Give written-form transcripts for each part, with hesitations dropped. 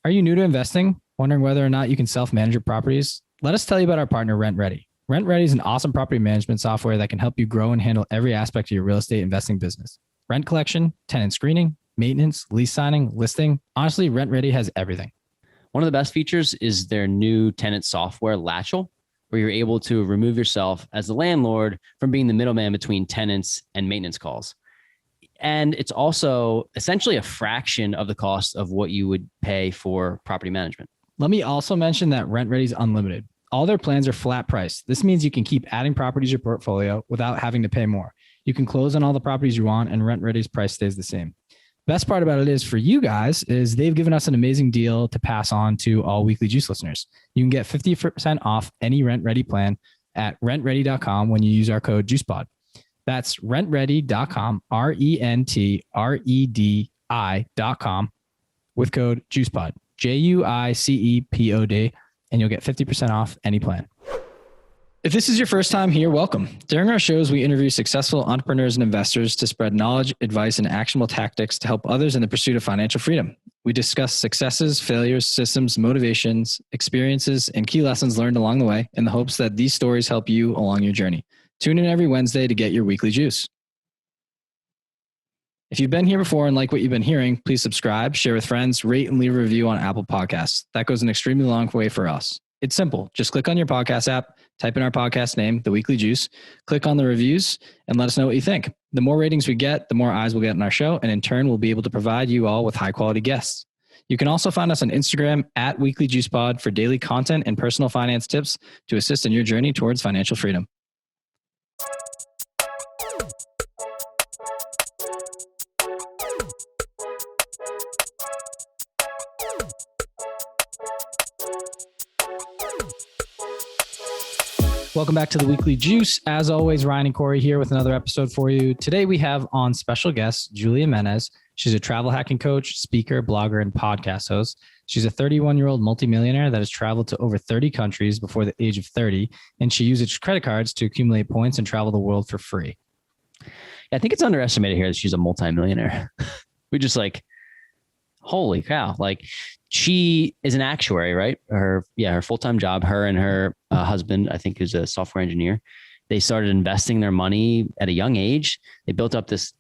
Are you new to investing? Wondering whether or not you can self-manage your properties? Let us tell you about our partner, RentRedi. RentRedi is an awesome property management software that can help you grow and handle every aspect of your real estate investing business. Rent collection, tenant screening, maintenance, lease signing, listing. Honestly, RentRedi has everything. One of the best features is their new tenant software, Latchel, where you're able to remove yourself as the landlord from being the middleman between tenants and maintenance calls. And it's also essentially a fraction of the cost of what you would pay for property management. Let me also mention that RentRedi is unlimited. All their plans are flat price. This means you can keep adding properties to your portfolio without having to pay more. You can close on all the properties you want, and RentRedi's price stays the same. Best part about it is for you guys is they've given us an amazing deal to pass on to all Weekly Juice listeners. You can get 50% off any RentRedi plan at rentredi.com when you use our code JuicePod. That's rentredi.com, rentredi.com with code JuicePod, JUICEPOD, and you'll get 50% off any plan. If this is your first time here, welcome. During our shows, we interview successful entrepreneurs and investors to spread knowledge, advice, and actionable tactics to help others in the pursuit of financial freedom. We discuss successes, failures, systems, motivations, experiences, and key lessons learned along the way in the hopes that these stories help you along your journey. Tune in every Wednesday to get your weekly juice. If you've been here before and like what you've been hearing, please subscribe, share with friends, rate and leave a review on Apple Podcasts. That goes an extremely long way for us. It's simple. Just click on your podcast app, type in our podcast name, The Weekly Juice, click on the reviews, and let us know what you think. The more ratings we get, the more eyes we'll get on our show, and in turn, we'll be able to provide you all with high-quality guests. You can also find us on Instagram at Weekly Juice Pod for daily content and personal finance tips to assist in your journey towards financial freedom. Welcome back to the Weekly Juice. As always, Ryan and Corey here with another episode for you. Today we have on special guest, Julia Menez. She's a travel hacking coach, speaker, blogger, and podcast host. She's a 31-year-old multimillionaire that has traveled to over 30 countries before the age of 30, and she uses credit cards to accumulate points and travel the world for free. I think it's underestimated here that she's a multimillionaire. We just holy cow. She is an actuary, right? Her full-time job, her and her husband, I think, is a software engineer. They started investing their money at a young age. They built up this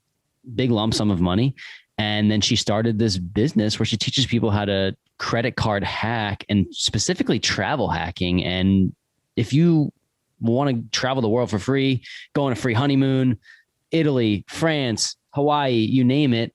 big lump sum of money. And then she started this business where she teaches people how to credit card hack and specifically travel hacking. And if you want to travel the world for free, go on a free honeymoon, Italy, France, Hawaii, you name it,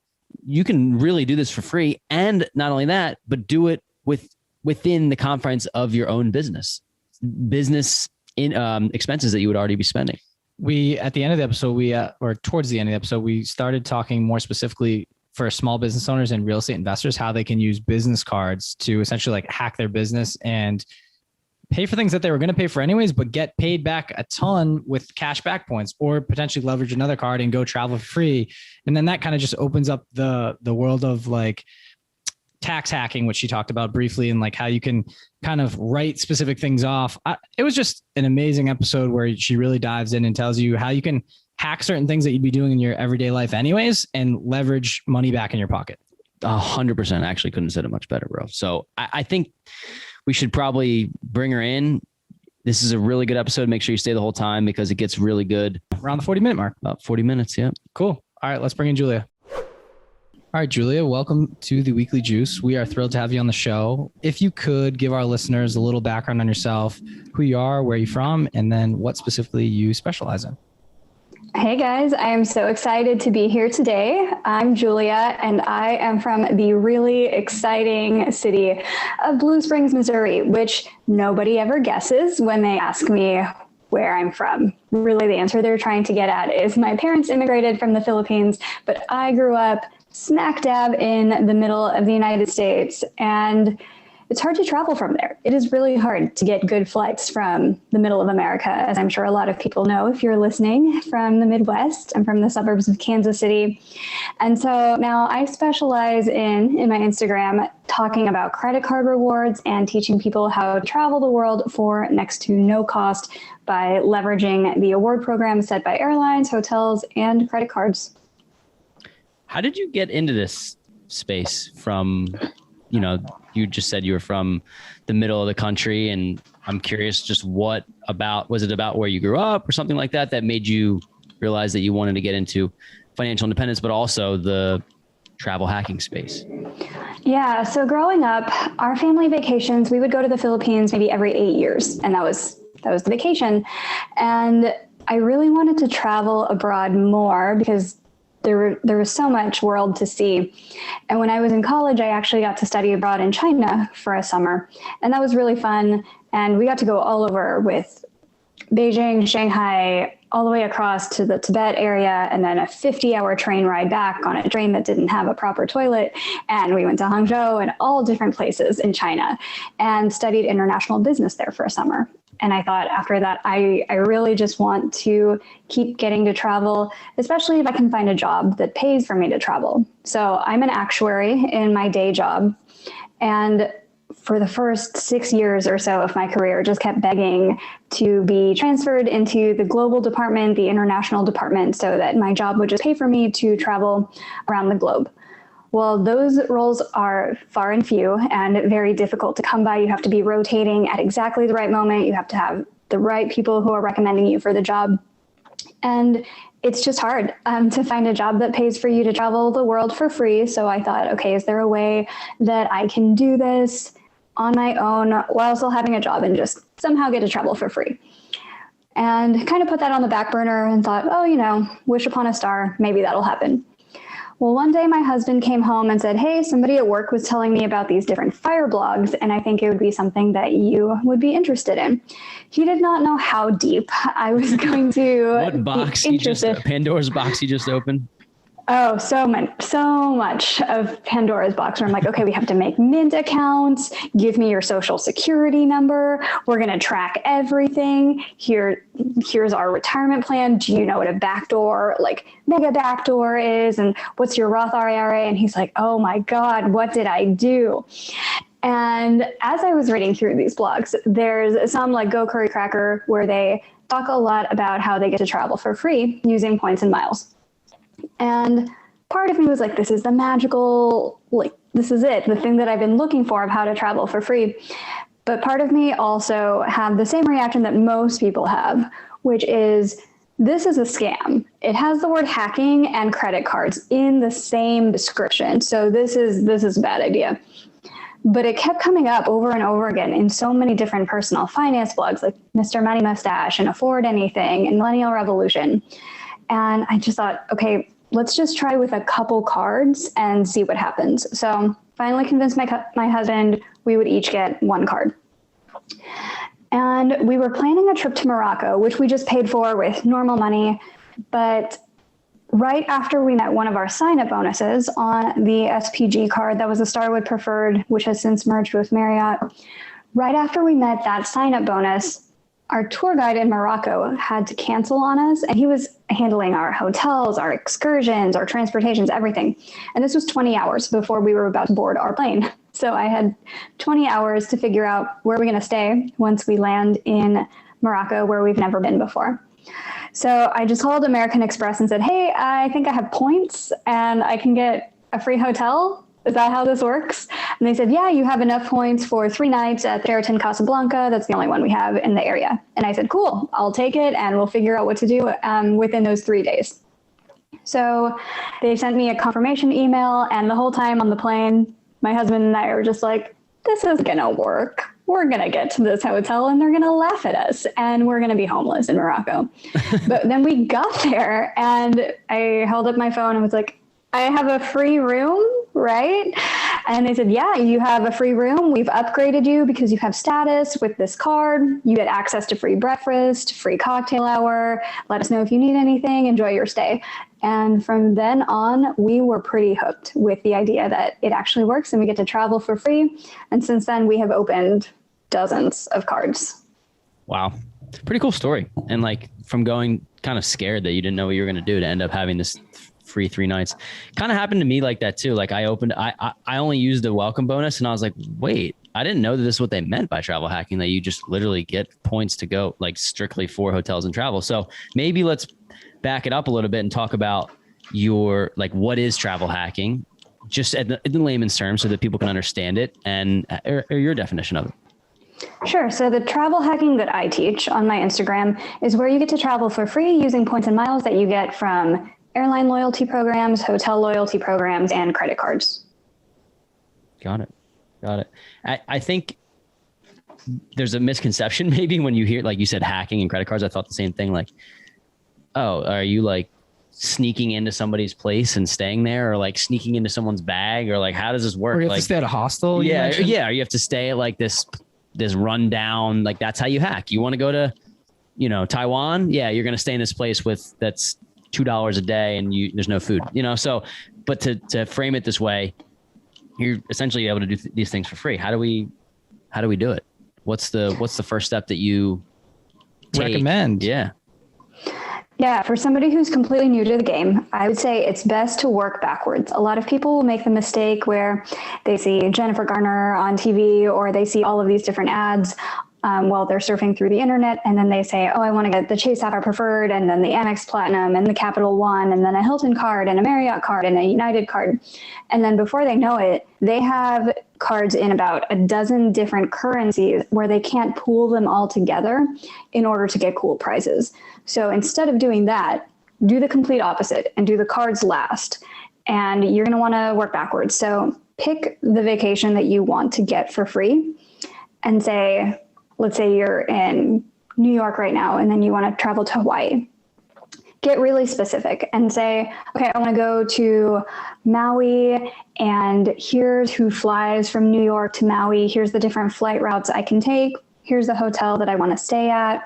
you can really do this for free. And not only that, but do it within the confines of your own business in expenses that you would already be spending. At the end of the episode, or towards the end of the episode, we started talking more specifically for small business owners and real estate investors, how they can use business cards to essentially hack their business and pay for things that they were going to pay for anyways, but get paid back a ton with cash back points, or potentially leverage another card and go travel for free. And then that kind of just opens up the world of tax hacking, which she talked about briefly, and how you can kind of write specific things off. It was just an amazing episode where she really dives in and tells you how you can hack certain things that you'd be doing in your everyday life anyways and leverage money back in your pocket. 100%. Actually couldn't have said it much better, bro. So I think we should probably bring her in. This is a really good episode. Make sure you stay the whole time because it gets really good. Around the 40-minute mark. About 40 minutes, yeah. Cool. All right, let's bring in Julia. All right, Julia, welcome to the Weekly Juice. We are thrilled to have you on the show. If you could give our listeners a little background on yourself, who you are, where you're from, and then what specifically you specialize in. Hey guys, I am so excited to be here today. I'm Julia, and I am from the really exciting city of Blue Springs, Missouri, which nobody ever guesses when they ask me where I'm from. Really, the answer they're trying to get at is my parents immigrated from the Philippines, but I grew up smack dab in the middle of the United States, and it's hard to travel from there. It is really hard to get good flights from the middle of America, as I'm sure a lot of people know if you're listening from the Midwest. I'm from the suburbs of Kansas City. And so now I specialize in my Instagram talking about credit card rewards and teaching people how to travel the world for next to no cost by leveraging the award programs set by airlines, hotels, and credit cards. How did you get into this space from you just said you were from the middle of the country, and I'm curious just was it about where you grew up or something like that made you realize that you wanted to get into financial independence, but also the travel hacking space? Yeah. So growing up, our family vacations, we would go to the Philippines maybe every 8 years. And that was the vacation. And I really wanted to travel abroad more because there was so much world to see. And when I was in college, I actually got to study abroad in China for a summer. And that was really fun. And we got to go all over with Beijing, Shanghai, all the way across to the Tibet area, and then a 50-hour train ride back on a train that didn't have a proper toilet. And we went to Hangzhou and all different places in China and studied international business there for a summer. And I thought after that, I really just want to keep getting to travel, especially if I can find a job that pays for me to travel. So I'm an actuary in my day job. And for the first 6 years or so of my career, just kept begging to be transferred into the global department, the international department, so that my job would just pay for me to travel around the globe. Well, those roles are far and few and very difficult to come by. You have to be rotating at exactly the right moment. You have to have the right people who are recommending you for the job. And it's just hard to find a job that pays for you to travel the world for free. So I thought, okay, is there a way that I can do this on my own while still having a job and just somehow get to travel for free? And kind of put that on the back burner and thought, wish upon a star, maybe that'll happen. Well, one day my husband came home and said, hey, somebody at work was telling me about these different fire blogs, and I think it would be something that you would be interested in. He did not know how deep I was going to What box be interested. Pandora's box you just opened? Oh, so much of Pandora's box where I'm like, okay, we have to make Mint accounts. Give me your social security number. We're going to track everything. Here's our retirement plan. Do you know what a backdoor, like mega backdoor is? And what's your Roth IRA? And he's like, oh my God, what did I do? And as I was reading through these blogs, there's some like Go Curry Cracker where they talk a lot about how they get to travel for free using points and miles. And part of me was like, this is the magical, this is it, the thing that I've been looking for of how to travel for free. But part of me also had the same reaction that most people have, which is, this is a scam. It has the word hacking and credit cards in the same description. So this is a bad idea. But it kept coming up over and over again in so many different personal finance blogs like Mr. Money Mustache and Afford Anything and Millennial Revolution. And I just thought, okay, let's just try with a couple cards and see what happens. So finally convinced my husband we would each get one card. And we were planning a trip to Morocco, which we just paid for with normal money. But right after we met one of our sign-up bonuses on the SPG card, that was a Starwood Preferred, which has since merged with Marriott. Right after we met that sign-up bonus, our tour guide in Morocco had to cancel on us, and he was handling our hotels, our excursions, our transportations, everything. And this was 20 hours before we were about to board our plane. So I had 20 hours to figure out where we're going to stay once we land in Morocco, where we've never been before. So I just called American Express and said, hey, I think I have points and I can get a free hotel. Is that how this works? And they said, yeah, you have enough points for 3 nights at the Sheraton Casablanca. That's the only one we have in the area. And I said, cool, I'll take it and we'll figure out what to do within those 3 days. So they sent me a confirmation email, and the whole time on the plane, my husband and I were just like, this is going to work. We're going to get to this hotel and they're going to laugh at us and we're going to be homeless in Morocco. But then we got there and I held up my phone and was like, I have a free room, right? And they said, yeah, you have a free room. We've upgraded you because you have status with this card. You get access to free breakfast, free cocktail hour. Let us know if you need anything. Enjoy your stay. And from then on, we were pretty hooked with the idea that it actually works and we get to travel for free. And since then, we have opened dozens of cards. Wow. Pretty cool story. And like from going kind of scared that you didn't know what you were going to do to end up having this free 3 nights. Kind of happened to me like that too. Like I only used the welcome bonus and I was like, wait, I didn't know that this is what they meant by travel hacking, that you just literally get points to go like strictly for hotels and travel. So maybe let's back it up a little bit and talk about your, like, what is travel hacking just in layman's terms so that people can understand it and or your definition of it. Sure. So the travel hacking that I teach on my Instagram is where you get to travel for free using points and miles that you get from airline loyalty programs, hotel loyalty programs, and credit cards. Got it. I think there's a misconception maybe when you hear, like you said, hacking and credit cards. I thought the same thing. Like, oh, are you like sneaking into somebody's place and staying there, or like sneaking into someone's bag, or like how does this work? Or you have like, to stay at a hostel. Yeah. You have to stay at like this rundown, like that's how you hack. You want to go to, Taiwan? Yeah, you're going to stay in this place that's $2 a day and there's no food, so, but to frame it this way, you're essentially able to do these things for free. How do we do it? What's the first step that you recommend? Yeah, for somebody who's completely new to the game, I would say it's best to work backwards. A lot of people will make the mistake where they see Jennifer Garner on TV, or they see all of these different ads while they're surfing through the internet, and then they say, oh, I want to get the Chase Sapphire Preferred, and then the Amex Platinum, and the Capital One, and then a Hilton card, and a Marriott card, and a United card. And then before they know it, they have cards in about a dozen different currencies where they can't pool them all together in order to get cool prizes. So instead of doing that, do the complete opposite and do the cards last. And you're going to want to work backwards. So pick the vacation that you want to get for free and say, let's say you're in New York right now, and then you want to travel to Hawaii. Get really specific and say, okay, I want to go to Maui, and here's who flies from New York to Maui. Here's the different flight routes I can take. Here's the hotel that I want to stay at.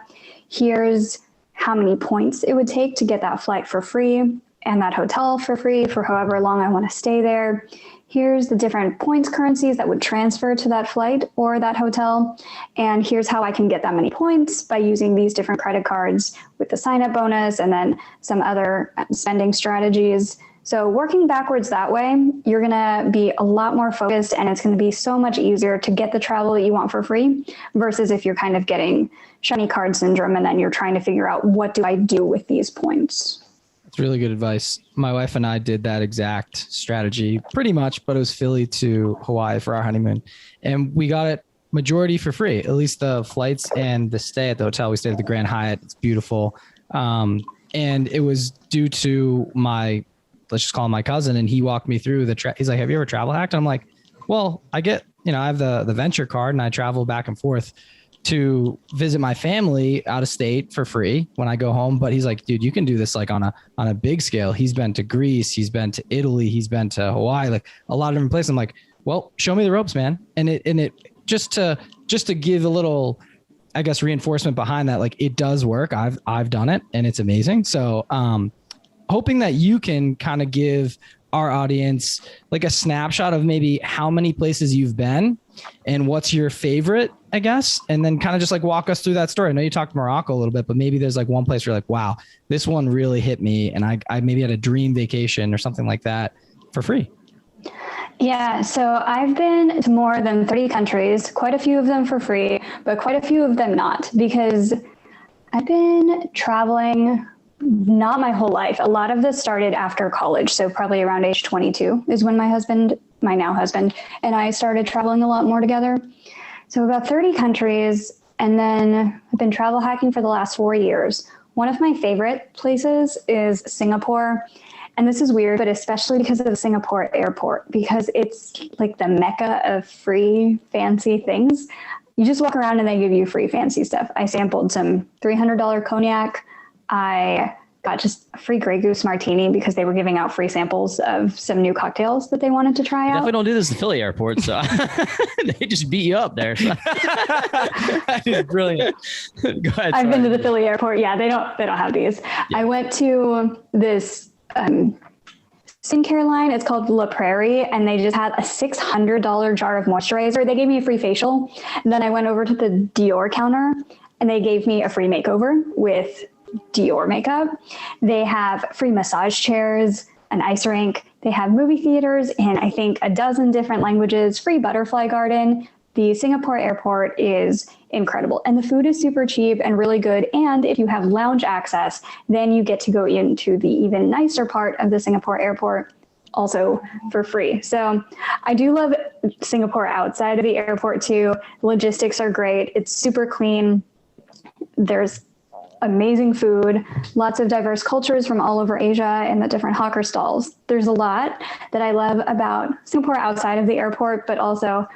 Here's how many points it would take to get that flight for free and that hotel for free for however long I want to stay there. Here's the different points currencies that would transfer to that flight or that hotel. And here's how I can get that many points by using these different credit cards with the sign-up bonus and then some other spending strategies. So working backwards that way, you're going to be a lot more focused, and it's going to be so much easier to get the travel that you want for free versus if you're kind of getting shiny card syndrome and then you're trying to figure out, what do I do with these points? It's really good advice. My wife and I did that exact strategy pretty much, but it was Philly to Hawaii for our honeymoon. And we got it majority for free, at least the flights and the stay at the hotel. We stayed at the Grand Hyatt. It's beautiful. And it was due to let's just call him my cousin. And he walked me through he's like, have you ever travel hacked? And I'm like, well, I have the venture card and I travel back and forth to visit my family out of state for free when I go home. But he's like, dude, you can do this like on a big scale. He's been to Greece, he's been to Italy, he's been to Hawaii, like a lot of different places. I'm like, well, show me the ropes, man. And it just to give a little, I guess, reinforcement behind that, like it does work. I've done it and it's amazing. So hoping that you can kind of give our audience like a snapshot of maybe how many places you've been and what's your favorite, I guess, and then kind of just like walk us through that story. I know you talked Morocco a little bit, but maybe there's like one place where you're like, wow, this one really hit me, and I maybe had a dream vacation or something like that for free. Yeah, so I've been to more than 30 countries, quite a few of them for free, but quite a few of them not, because I've been traveling not my whole life. A lot of this started after college. So probably around age 22 is when my now husband, and I started traveling a lot more together. So about 30 countries. And then I've been travel hacking for the last 4 years. One of my favorite places is Singapore. And this is weird, but especially because of the Singapore airport, because it's like the mecca of free fancy things. You just walk around and they give you free fancy stuff. I sampled some $300 cognac. I got just a free Grey Goose martini because they were giving out free samples of some new cocktails that they wanted to try out. Definitely don't do this at Philly airport, so they just beat you up there. So. That is brilliant. Go ahead. I've been to the Philly airport. Yeah, they don't have these. Yeah. I went to this skincare line. It's called La Prairie, and they just had a $600 jar of moisturizer. They gave me a free facial. And then I went over to the Dior counter, and they gave me a free makeover with Dior makeup. They have free massage chairs, an ice rink. They have movie theaters in, I think, a dozen different languages, free butterfly garden. The Singapore airport is incredible, and the food is super cheap and really good. And if you have lounge access, then you get to go into the even nicer part of the Singapore airport, also for free. So I do love Singapore outside of the airport too. Logistics are great. It's super clean. There's amazing food, lots of diverse cultures from all over Asia and the different hawker stalls. There's a lot that I love about Singapore outside of the airport, but also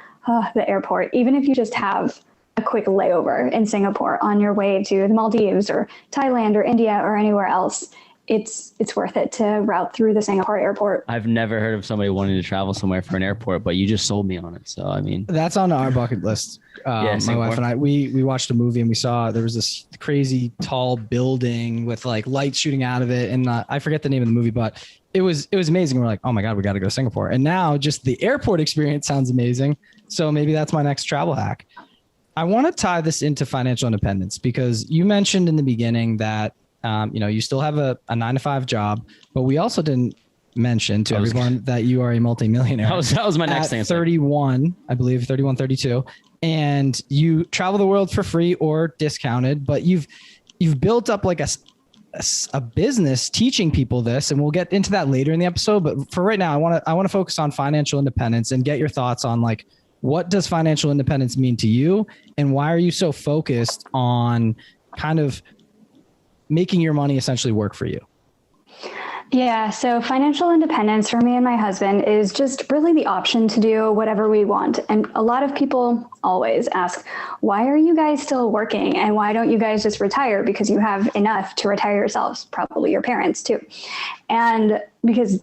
the airport. Even if you just have a quick layover in Singapore on your way to the Maldives or Thailand or India or anywhere else, it's worth it to route through the Singapore airport. I've never heard of somebody wanting to travel somewhere for an airport, but you just sold me on it. So, I mean, that's on our bucket list. My wife and I, we watched a movie and we saw there was this crazy tall building with like lights shooting out of it. And I forget the name of the movie, but it was amazing. We're like, oh my God, we got to go to Singapore. And now just the airport experience sounds amazing. So maybe that's my next travel hack. I want to tie this into financial independence because you mentioned in the beginning that you still have a 9-to-5 job, but we also didn't mention to everyone that you are a multimillionaire. That was my next thing. 31, I believe 31, 32. And you travel the world for free or discounted, but you've built up like a business teaching people this. And we'll get into that later in the episode. But for right now, I want to focus on financial independence and get your thoughts on like, what does financial independence mean to you? And why are you so focused on kind of making your money essentially work for you? Yeah, so financial independence for me and my husband is just really the option to do whatever we want. And a lot of people always ask, why are you guys still working? And why don't you guys just retire? Because you have enough to retire yourselves, probably your parents too. And because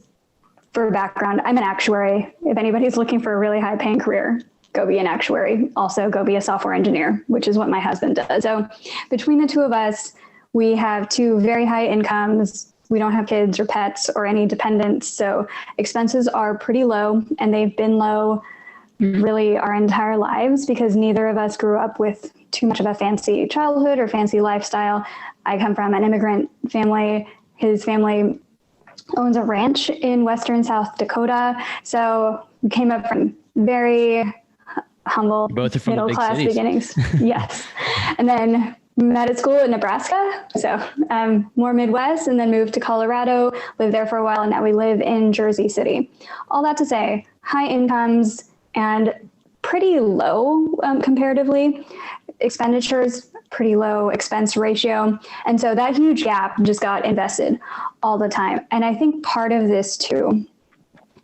for background, I'm an actuary. If anybody's looking for a really high paying career, go be an actuary. Also go be a software engineer, which is what my husband does. So between the two of us, we have two very high incomes. We don't have kids or pets or any dependents. So expenses are pretty low, and they've been low really our entire lives because neither of us grew up with too much of a fancy childhood or fancy lifestyle. I come from an immigrant family. His family owns a ranch in western South Dakota. So we came up from very humble middle class beginnings. Yes. And then met at school in Nebraska, so more Midwest, and then moved to Colorado, lived there for a while, and now we live in Jersey City. All that to say, high incomes and pretty low comparatively. Expenditures, pretty low expense ratio. And so that huge gap just got invested all the time. And I think part of this too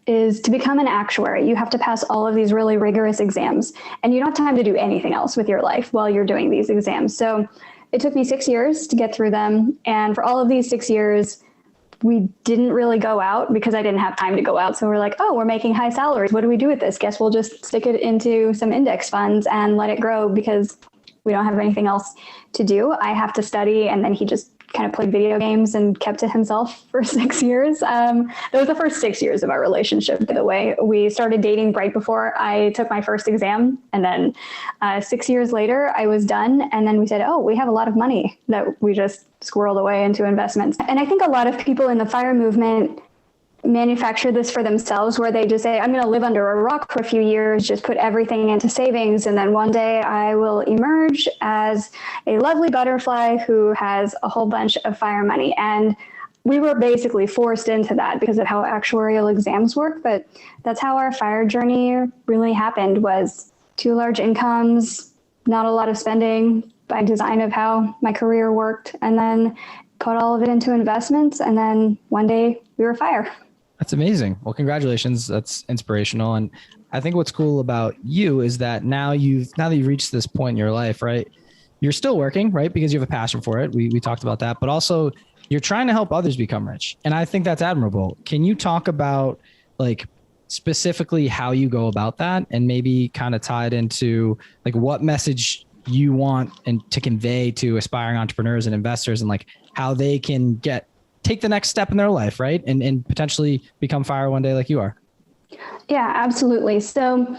is to become an actuary, you have to pass all of these really rigorous exams, and you don't have time to do anything else with your life while you're doing these exams. So it took me 6 years to get through them. And for all of these 6 years, we didn't really go out because I didn't have time to go out. So we're like, oh, we're making high salaries. What do we do with this? Guess we'll just stick it into some index funds and let it grow because we don't have anything else to do. I have to study. And then he just kind of played video games and kept to himself for 6 years. That was the first 6 years of our relationship, by the way. We started dating right before I took my first exam. And then 6 years later, I was done. And then we said, oh, we have a lot of money that we just squirreled away into investments. And I think a lot of people in the FIRE movement manufacture this for themselves, where they just say, I'm going to live under a rock for a few years, just put everything into savings. And then one day I will emerge as a lovely butterfly who has a whole bunch of FIRE money. And we were basically forced into that because of how actuarial exams work. But that's how our FIRE journey really happened, was two large incomes, not a lot of spending by design of how my career worked, and then put all of it into investments. And then one day we were FIRE. That's amazing. Well, congratulations. That's inspirational. And I think what's cool about you is that now that you've reached this point in your life, right? You're still working, right? Because you have a passion for it. We talked about that, but also you're trying to help others become rich. And I think that's admirable. Can you talk about like specifically how you go about that and maybe kind of tie it into like what message you want and to convey to aspiring entrepreneurs and investors and like how they can take the next step in their life, right? And potentially become FIRE one day like you are. Yeah, absolutely. So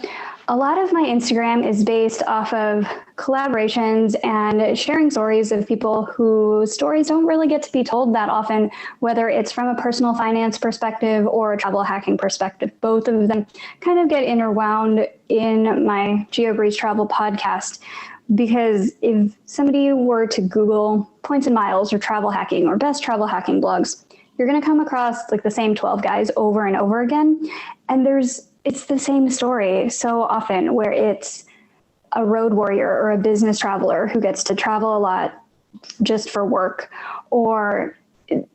a lot of my Instagram is based off of collaborations and sharing stories of people whose stories don't really get to be told that often, whether it's from a personal finance perspective or a travel hacking perspective. Both of them kind of get interwound in my GeoBreeze Travel podcast. Because if somebody were to Google points and miles or travel hacking or best travel hacking blogs, you're going to come across like the same 12 guys over and over again. And it's the same story so often, where it's a road warrior or a business traveler who gets to travel a lot just for work, or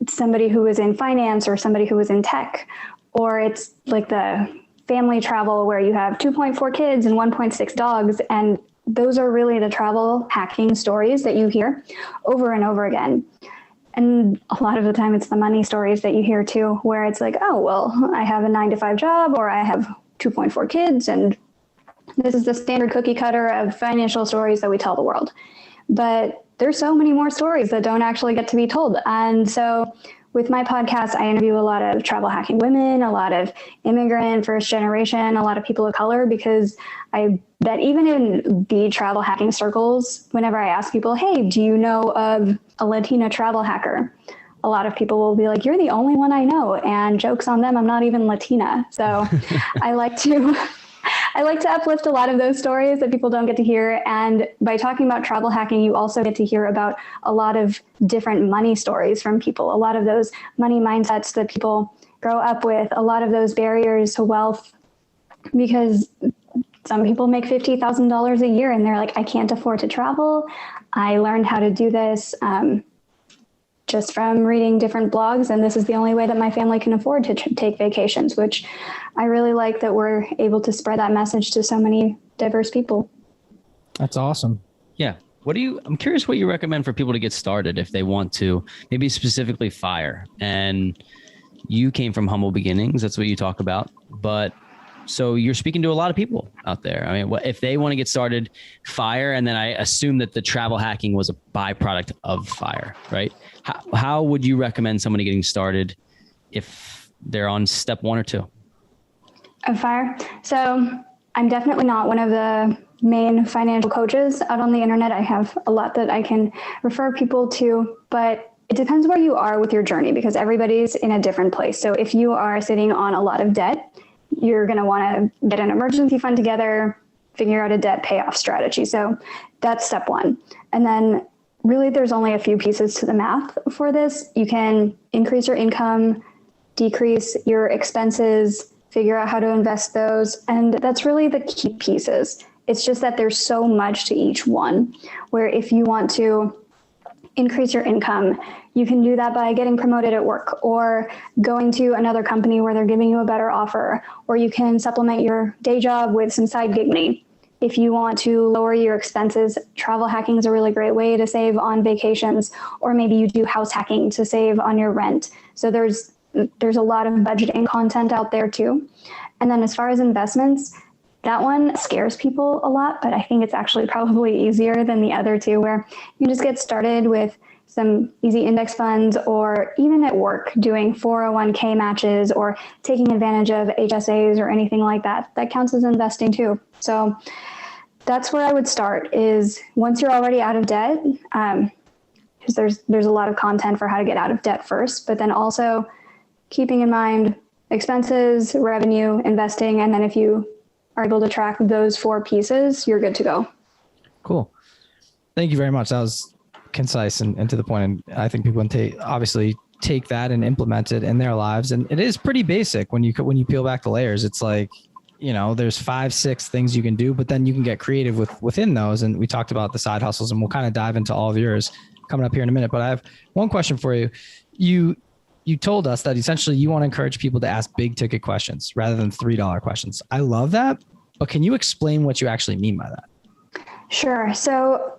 somebody who is in finance, or somebody who is in tech, or it's like the family travel where you have 2.4 kids and 1.6 dogs. And those are really the travel hacking stories that you hear over and over again. And a lot of the time it's the money stories that you hear too, where it's like, oh, well, I have a 9-to-5 job, or I have 2.4 kids. And this is the standard cookie cutter of financial stories that we tell the world. But there's so many more stories that don't actually get to be told. And so with my podcast, I interview a lot of travel hacking women, a lot of immigrant first generation, a lot of people of color, because I bet even in the travel hacking circles, whenever I ask people, hey, do you know of a Latina travel hacker? A lot of people will be like, you're the only one I know. And jokes on them, I'm not even Latina. So I like to uplift a lot of those stories that people don't get to hear. And by talking about travel hacking, you also get to hear about a lot of different money stories from people, a lot of those money mindsets that people grow up with, a lot of those barriers to wealth, because some people make $50,000 a year and they're like, I can't afford to travel. I learned how to do this just from reading different blogs, and this is the only way that my family can afford to take vacations, which I really like that we're able to spread that message to so many diverse people. That's awesome. Yeah. I'm curious what you recommend for people to get started if they want to, maybe specifically FIRE. And you came from humble beginnings. That's what you talk about. But so you're speaking to a lot of people out there. I mean, if they want to get started, FIRE, and then I assume that the travel hacking was a byproduct of FIRE, right? How would you recommend somebody getting started if they're on step 1 or 2? Of FIRE? So I'm definitely not one of the main financial coaches out on the internet. I have a lot that I can refer people to, but it depends where you are with your journey, because everybody's in a different place. So if you are sitting on a lot of debt, you're going to want to get an emergency fund together, figure out a debt payoff strategy. So that's step 1. And then really there's only a few pieces to the math for this. You can increase your income, decrease your expenses, figure out how to invest those. And that's really the key pieces. It's just that there's so much to each one, where if you want to increase your income, you can do that by getting promoted at work, or going to another company where they're giving you a better offer, or you can supplement your day job with some side gig money. If you want to lower your expenses, travel hacking is a really great way to save on vacations, or maybe you do house hacking to save on your rent. So there's a lot of budgeting content out there too. And then as far as investments, that one scares people a lot, but I think it's actually probably easier than the other two, where you just get started with some easy index funds, or even at work doing 401k matches, or taking advantage of HSAs or anything like that. That counts as investing too. So that's where I would start, is once you're already out of debt, because there's a lot of content for how to get out of debt first, but then also keeping in mind expenses, revenue, investing, and then if you are able to track those 4 pieces, you're good to go. Cool. Thank you very much. That was concise and to the point. And I think people can obviously take that and implement it in their lives. And it is pretty basic when you peel back the layers. It's like, there's 5-6 things you can do, but then you can get creative within those. And we talked about the side hustles, and we'll kind of dive into all of yours coming up here in a minute. But I have one question for you. You told us that essentially you want to encourage people to ask big ticket questions rather than $3 questions. I love that, but can you explain what you actually mean by that? Sure. So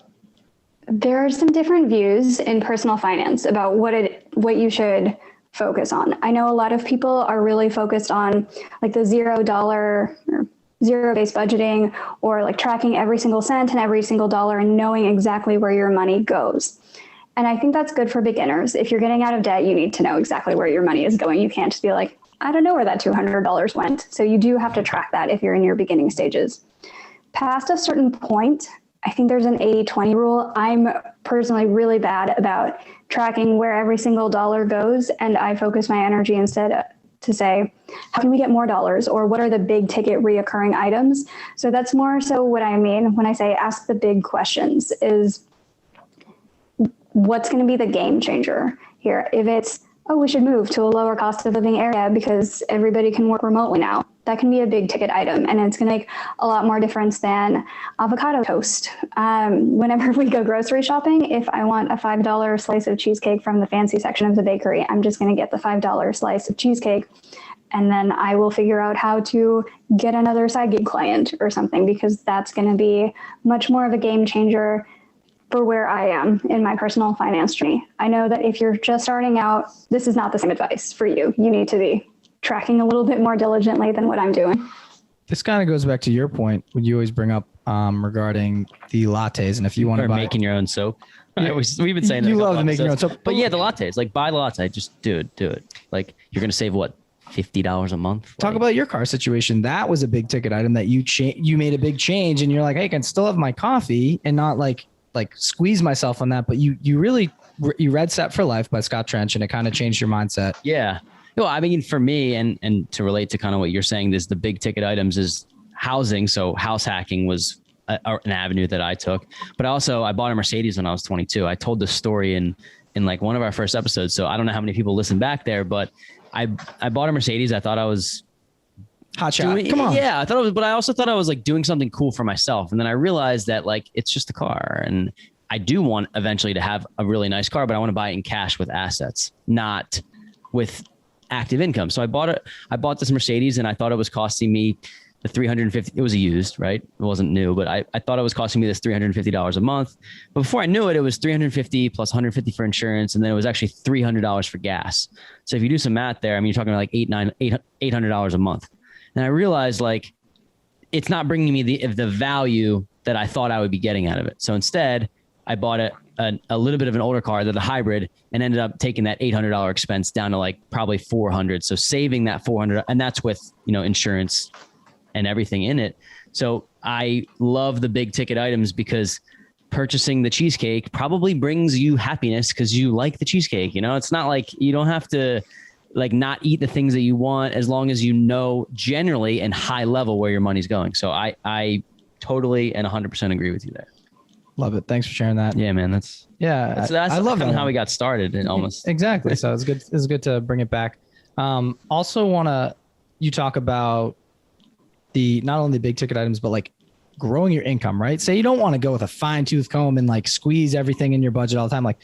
there are some different views in personal finance about what you should focus on. I know a lot of people are really focused on like the $0 or zero-based budgeting, or like tracking every single cent and every single dollar and knowing exactly where your money goes. And I think that's good for beginners. If you're getting out of debt, you need to know exactly where your money is going. You can't just be like, I don't know where that $200 went. So you do have to track that if you're in your beginning stages. Past a certain point, I think there's an 80-20 rule. I'm personally really bad about tracking where every single dollar goes. And I focus my energy instead to say, how can we get more dollars? Or what are the big ticket reoccurring items? So that's more so what I mean when I say ask the big questions, is what's going to be the game changer here? If it's oh, we should move to a lower cost of living area because everybody can work remotely now. That can be a big ticket item, and it's going to make a lot more difference than avocado toast. Whenever we go grocery shopping, if I want a $5 slice of cheesecake from the fancy section of the bakery, I'm just going to get the $5 slice of cheesecake, and then I will figure out how to get another side gig client or something, because that's going to be much more of a game changer for where I am in my personal finance journey. I know that if you're just starting out, this is not the same advice for you. You need to be tracking a little bit more diligently than what I'm doing. This kind of goes back to your point when you always bring up regarding the lattes. And if you want to buy making your own soap, we've been saying that. You love making your own soap, but yeah, the lattes, like buy the latte, just do it. Like you're going to save what? $50 a month. Talk about your car situation. That was a big ticket item that you made a big change, and you're like, hey, I can still have my coffee and not like squeeze myself on that. But you read Set for Life by Scott Trench, and it kind of changed your mindset. Yeah. Well, I mean, for me, and to relate to kind of what you're saying, the big ticket items is housing. So house hacking was an avenue that I took, but also I bought a Mercedes when I was 22. I told this story in like one of our first episodes. So I don't know how many people listen back there, but I bought a Mercedes. I thought I was hot shot. Come on. Yeah, I thought it was, but I also thought I was like doing something cool for myself. And then I realized that like, it's just a car, and I do want eventually to have a really nice car, but I want to buy it in cash with assets, not with active income. So I bought this Mercedes, and I thought it was costing me the $350. It was a used, right? It wasn't new, but I thought it was costing me this $350 a month. But before I knew it, it was $350 plus $150 for insurance. And then it was actually $300 for gas. So if you do some math there, I mean, you're talking about like $800 a month. And I realized like, it's not bringing me the value that I thought I would be getting out of it. So instead I bought a little bit of an older car, that a hybrid, and ended up taking that $800 expense down to like probably $400. So saving that $400, and that's with, insurance and everything in it. So I love the big ticket items because purchasing the cheesecake probably brings you happiness because you like the cheesecake. It's not like you don't have to like not eat the things that you want, as long as you know generally and high level where your money's going. So I totally and 100% agree with you there. Love it. Thanks for sharing that. Yeah, man. That's I love kind of how we got started. And almost exactly. So it's good. It's good to bring it back. Also you talk about not only big ticket items, but like growing your income, right? Say you don't want to go with a fine tooth comb and like squeeze everything in your budget all the time. Like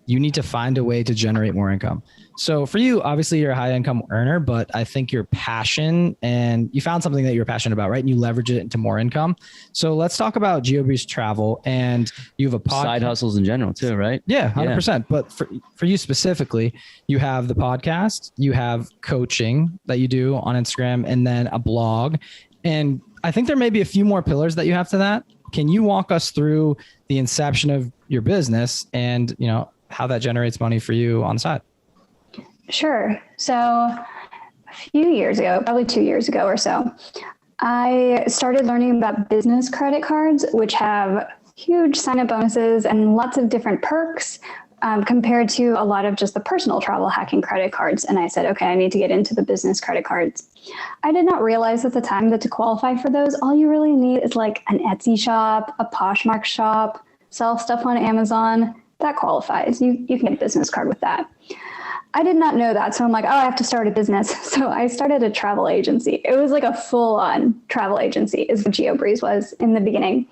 you need to find a way to generate more income. So for you, obviously you're a high income earner, but I think your passion, and you found something that you're passionate about, right? And you leverage it into more income. So let's talk about GeoBreeze Travel, and you have a side hustles in general too, right? Yeah, 100%. Yeah. But for you specifically, you have the podcast, you have coaching that you do on Instagram, and then a blog. And I think there may be a few more pillars that you have to that. Can you walk us through the inception of your business and, how that generates money for you on the side? Sure. So a few years ago, probably 2 years ago or so, I started learning about business credit cards, which have huge sign-up bonuses and lots of different perks compared to a lot of just the personal travel hacking credit cards. And I said, okay, I need to get into the business credit cards. I did not realize at the time that to qualify for those, all you really need is like an Etsy shop, a Poshmark shop, sell stuff on Amazon. That qualifies. You can get a business card with that. I did not know that. So I'm like, I have to start a business. So I started a travel agency. It was like a full-on travel agency is what GeoBreeze was in the beginning.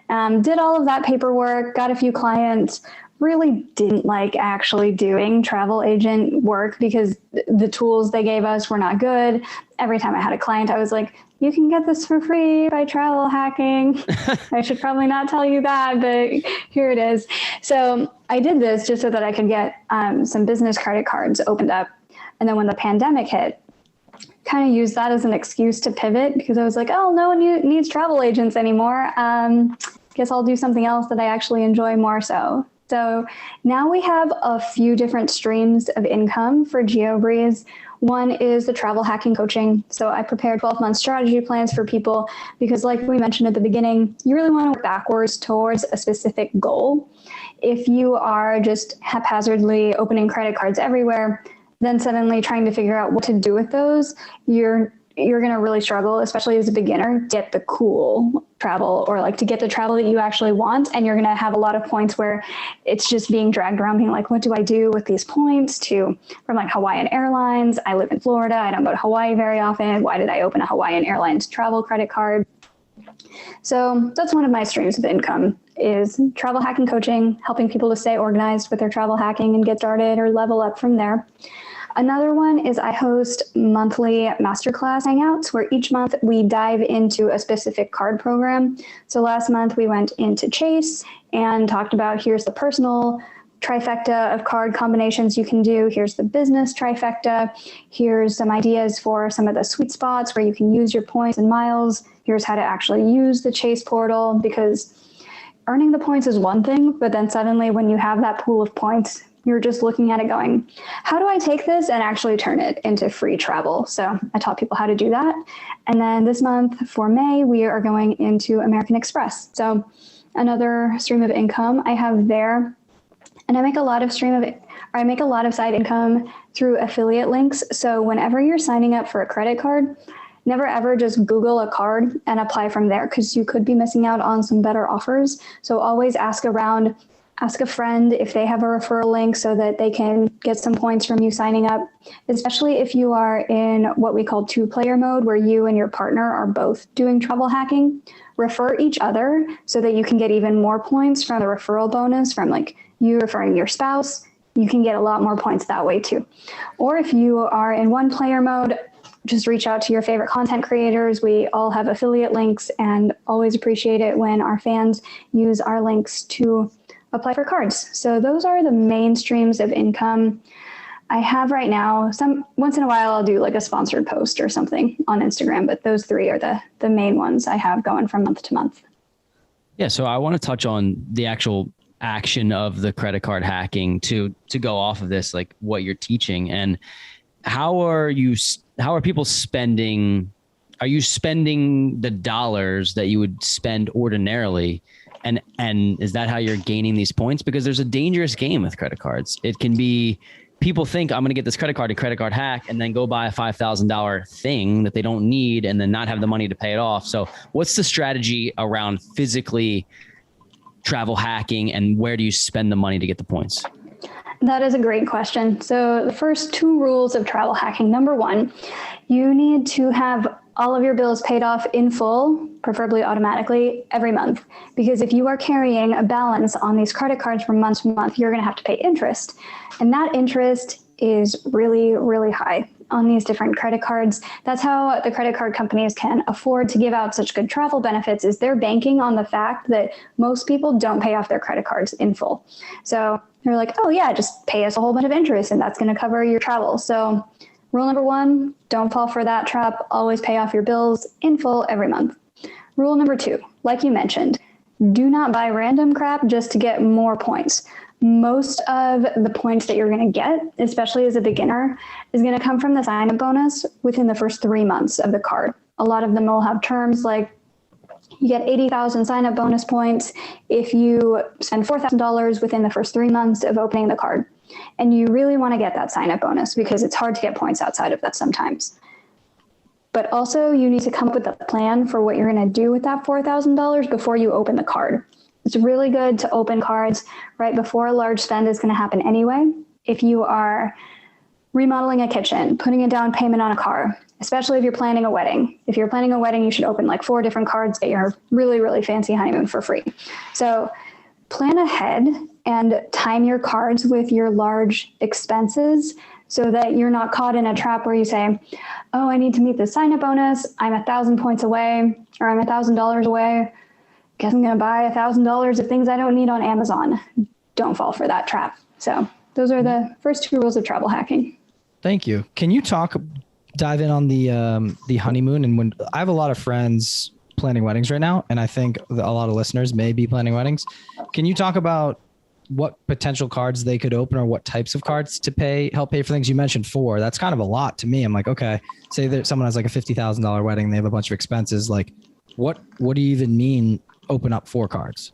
Did all of that paperwork, got a few clients, really didn't like actually doing travel agent work because the tools they gave us were not good. Every time I had a client, I was like, you can get this for free by travel hacking. I should probably not tell you that, but here it is. So I did this just so that I could get some business credit cards opened up. And then when the pandemic hit, kind of used that as an excuse to pivot because I was like, oh, no one needs travel agents anymore. Guess I'll do something else that I actually enjoy more so. So now we have a few different streams of income for GeoBreeze. One is the travel hacking coaching. So I prepare 12-month strategy plans for people because like we mentioned at the beginning, you really want to work backwards towards a specific goal. If you are just haphazardly opening credit cards everywhere, then suddenly trying to figure out what to do with those, you're going to really struggle, especially as a beginner, get the cool travel or like to get the travel that you actually want. And you're going to have a lot of points where it's just being dragged around being like, what do I do with these points from like Hawaiian Airlines? I live in Florida. I don't go to Hawaii very often. Why did I open a Hawaiian Airlines travel credit card? So that's one of my streams of income is travel hacking coaching, helping people to stay organized with their travel hacking and get started or level up from there. Another one is I host monthly masterclass hangouts where each month we dive into a specific card program. So last month we went into Chase and talked about here's the personal trifecta of card combinations you can do. Here's the business trifecta. Here's some ideas for some of the sweet spots where you can use your points and miles. Here's how to actually use the Chase portal, because earning the points is one thing, but then suddenly when you have that pool of points, you're just looking at it going, how do I take this and actually turn it into free travel? So I taught people how to do that. And then this month for May, we are going into American Express. So another stream of income I have there. And I make a lot of side income through affiliate links. So whenever you're signing up for a credit card, never ever just Google a card and apply from there, because you could be missing out on some better offers. So always ask around, ask a friend if they have a referral link so that they can get some points from you signing up, especially if you are in what we call two-player mode, where you and your partner are both doing travel hacking. Refer each other so that you can get even more points from the referral bonus from like you referring your spouse. You can get a lot more points that way too. Or if you are in one-player mode, just reach out to your favorite content creators. We all have affiliate links and always appreciate it when our fans use our links to apply for cards. So those are the main streams of income I have right now. Once in a while I'll do like a sponsored post or something on Instagram, but those three are the main ones I have going from month to month. Yeah. So I want to touch on the actual action of the credit card hacking to go off of this, like what you're teaching, and how are people spending? Are you spending the dollars that you would spend ordinarily? And is that how you're gaining these points? Because there's a dangerous game with credit cards. It can be, people think I'm going to get this credit card hack, and then go buy a $5,000 thing that they don't need and then not have the money to pay it off. So what's the strategy around physically travel hacking, and where do you spend the money to get the points? That is a great question. So the first two rules of travel hacking. Number one, you need to have all of your bills paid off in full, preferably automatically, every month. Because if you are carrying a balance on these credit cards from month to month, you're going to have to pay interest. And that interest is really, really high on these different credit cards. That's how the credit card companies can afford to give out such good travel benefits, is they're banking on the fact that most people don't pay off their credit cards in full. So they're like, oh yeah, just pay us a whole bunch of interest and that's going to cover your travel. So rule number one, don't fall for that trap. Always pay off your bills in full every month. Rule number two, like you mentioned, do not buy random crap just to get more points. Most of the points that you're going to get, especially as a beginner, is going to come from the sign-up bonus within the first 3 months of the card. A lot of them will have terms like you get 80,000 sign-up bonus points if you spend $4,000 within the first 3 months of opening the card. And you really want to get that sign-up bonus because it's hard to get points outside of that sometimes. But also you need to come up with a plan for what you're going to do with that $4,000 before you open the card. It's really good to open cards right before a large spend is going to happen anyway. If you are remodeling a kitchen, putting a down payment on a car, especially if you're planning a wedding. If you're planning a wedding, you should open like 4 different cards, get your really, really fancy honeymoon for free. So plan ahead and time your cards with your large expenses so that you're not caught in a trap where you say, oh, I need to meet the sign-up bonus. I'm 1,000 points away, or I'm $1,000 away. Guess I'm going to buy $1,000 of things I don't need on Amazon. Don't fall for that trap. So those are the first 2 rules of travel hacking. Thank you. Can you dive in on the honeymoon? And when I have a lot of friends planning weddings right now, and I think a lot of listeners may be planning weddings. Can you talk about what potential cards they could open or what types of cards to help pay for things? You mentioned 4. That's kind of a lot to me. I'm like, okay, say that someone has like a $50,000 wedding, they have a bunch of expenses. Like what do you even mean open up 4 cards?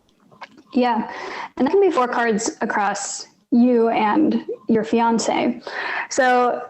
Yeah. And that can be 4 cards across you and your fiance. So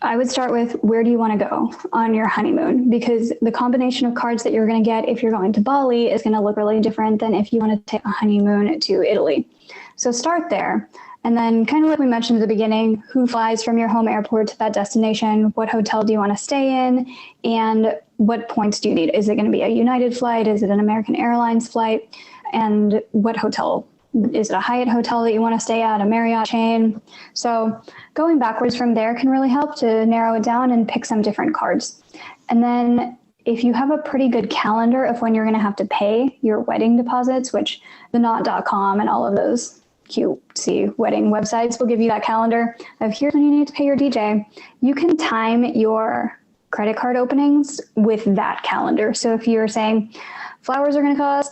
I would start with, where do you want to go on your honeymoon? Because the combination of cards that you're going to get if you're going to Bali is going to look really different than if you want to take a honeymoon to Italy. So start there. And then, kind of like we mentioned at the beginning, who flies from your home airport to that destination? What hotel do you want to stay in? And what points do you need? Is it going to be a United flight? Is it an American Airlines flight? And what hotel? Is it a Hyatt hotel that you want to stay at, a Marriott chain? So going backwards from there can really help to narrow it down and pick some different cards. And then if you have a pretty good calendar of when you're going to have to pay your wedding deposits, which the knot.com and all of those cutesy wedding websites will give you that calendar of here's when you need to pay your DJ, you can time your credit card openings with that calendar. So if you're saying flowers are going to cost,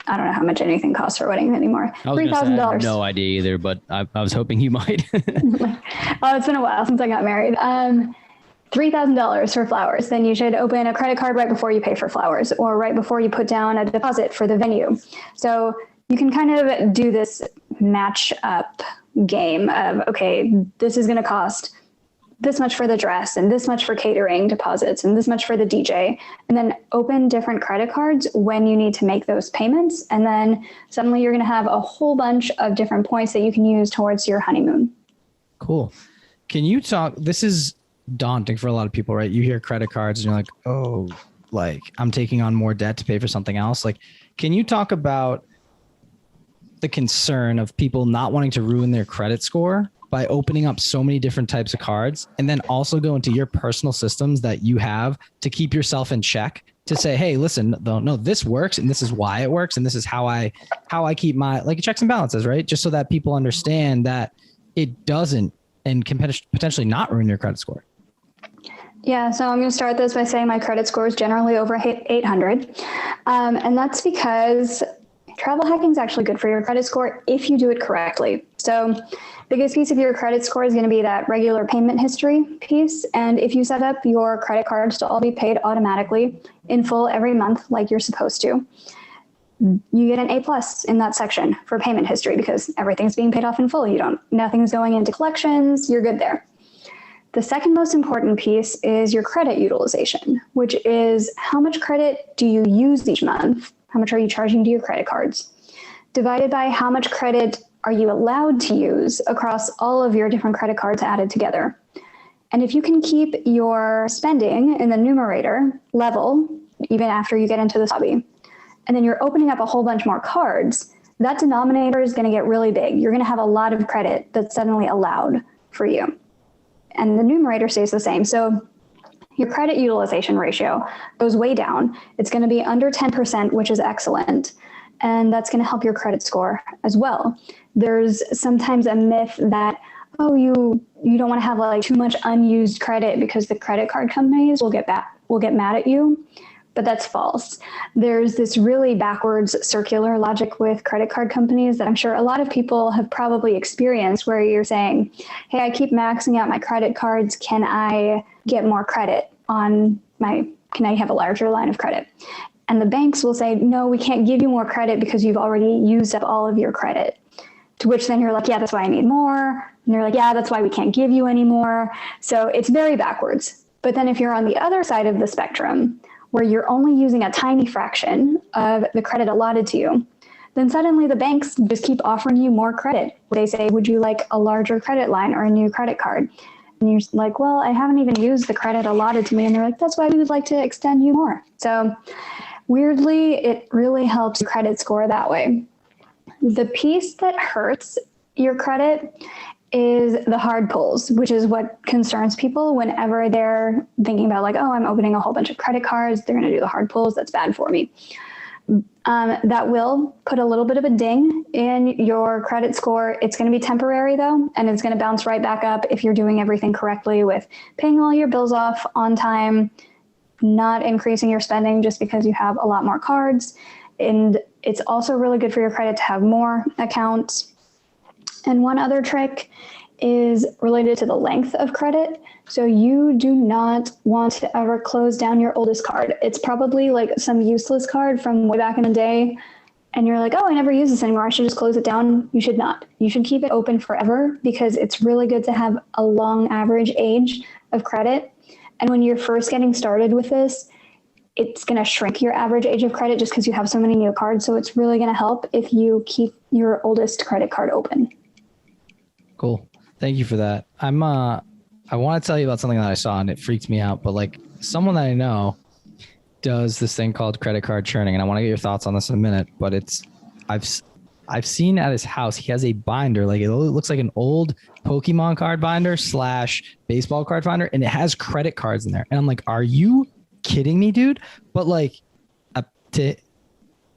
I don't know how much anything costs for a wedding anymore. $3,000. I have no idea either, but I was hoping you might. Well, it's been a while since I got married. $3,000 for flowers. Then you should open a credit card right before you pay for flowers, or right before you put down a deposit for the venue. So you can kind of do this match up game of, okay, this is going to cost this much for the dress and this much for catering deposits and this much for the DJ, and then open different credit cards when you need to make those payments. And then suddenly you're going to have a whole bunch of different points that you can use towards your honeymoon. Cool. Can you talk, this is daunting for a lot of people, right? You hear credit cards and you're like, oh, like I'm taking on more debt to pay for something else. Like, can you talk about the concern of people not wanting to ruin their credit score by opening up so many different types of cards, and then also go into your personal systems that you have to keep yourself in check to say, hey, listen, no, this works and this is why it works. And this is how I keep my like checks and balances, right? Just so that people understand that it doesn't and can potentially not ruin your credit score. Yeah, so I'm going to start this by saying my credit score is generally over 800. And that's because travel hacking is actually good for your credit score if you do it correctly. So biggest piece of your credit score is going to be that regular payment history piece. And if you set up your credit cards to all be paid automatically in full every month, like you're supposed to, you get an A+ in that section for payment history because everything's being paid off in full. Nothing's going into collections. You're good there. The second most important piece is your credit utilization, which is how much credit do you use each month? How much are you charging to your credit cards? Divided by how much credit are you allowed to use across all of your different credit cards added together. And if you can keep your spending in the numerator level, even after you get into the hobby, and then you're opening up a whole bunch more cards, that denominator is going to get really big. You're going to have a lot of credit that's suddenly allowed for you. And the numerator stays the same. So your credit utilization ratio goes way down. It's going to be under 10%, which is excellent. And that's going to help your credit score as well. There's sometimes a myth that, oh, you don't want to have like too much unused credit because the credit card companies will get mad at you. But that's false. There's this really backwards circular logic with credit card companies that I'm sure a lot of people have probably experienced, where you're saying, hey, I keep maxing out my credit cards. Can I get more credit can I have a larger line of credit? And the banks will say, no, we can't give you more credit because you've already used up all of your credit. To which then you're like, yeah, that's why I need more. And they're like, yeah, that's why we can't give you any more. So it's very backwards. But then if you're on the other side of the spectrum, where you're only using a tiny fraction of the credit allotted to you, then suddenly the banks just keep offering you more credit. They say, would you like a larger credit line or a new credit card? And you're like, well, I haven't even used the credit allotted to me. And they're like, that's why we would like to extend you more. So weirdly, it really helps your credit score that way. The piece that hurts your credit is the hard pulls, which is what concerns people whenever they're thinking about like, oh, I'm opening a whole bunch of credit cards. They're going to do the hard pulls. That's bad for me. That will put a little bit of a ding in your credit score. It's going to be temporary though, and it's going to bounce right back up if you're doing everything correctly with paying all your bills off on time, not increasing your spending just because you have a lot more cards. And it's also really good for your credit to have more accounts. And one other trick is related to the length of credit. So you do not want to ever close down your oldest card. It's probably like some useless card from way back in the day. and you're like, oh, I never use this anymore, I should just close it down. You should not. You should keep it open forever, because it's really good to have a long average age of credit. And when you're first getting started with this, it's going to shrink your average age of credit just because you have so many new cards. So it's really going to help if you keep your oldest credit card open. Cool. Thank you for that. I want to tell you about something that I saw and it freaked me out, but like someone that I know does this thing called credit card churning. And I want to get your thoughts on this in a minute, but I've seen at his house, he has a binder, like it looks like an old Pokemon card binder / baseball card binder. And it has credit cards in there. And I'm like, are you kidding me, dude? But like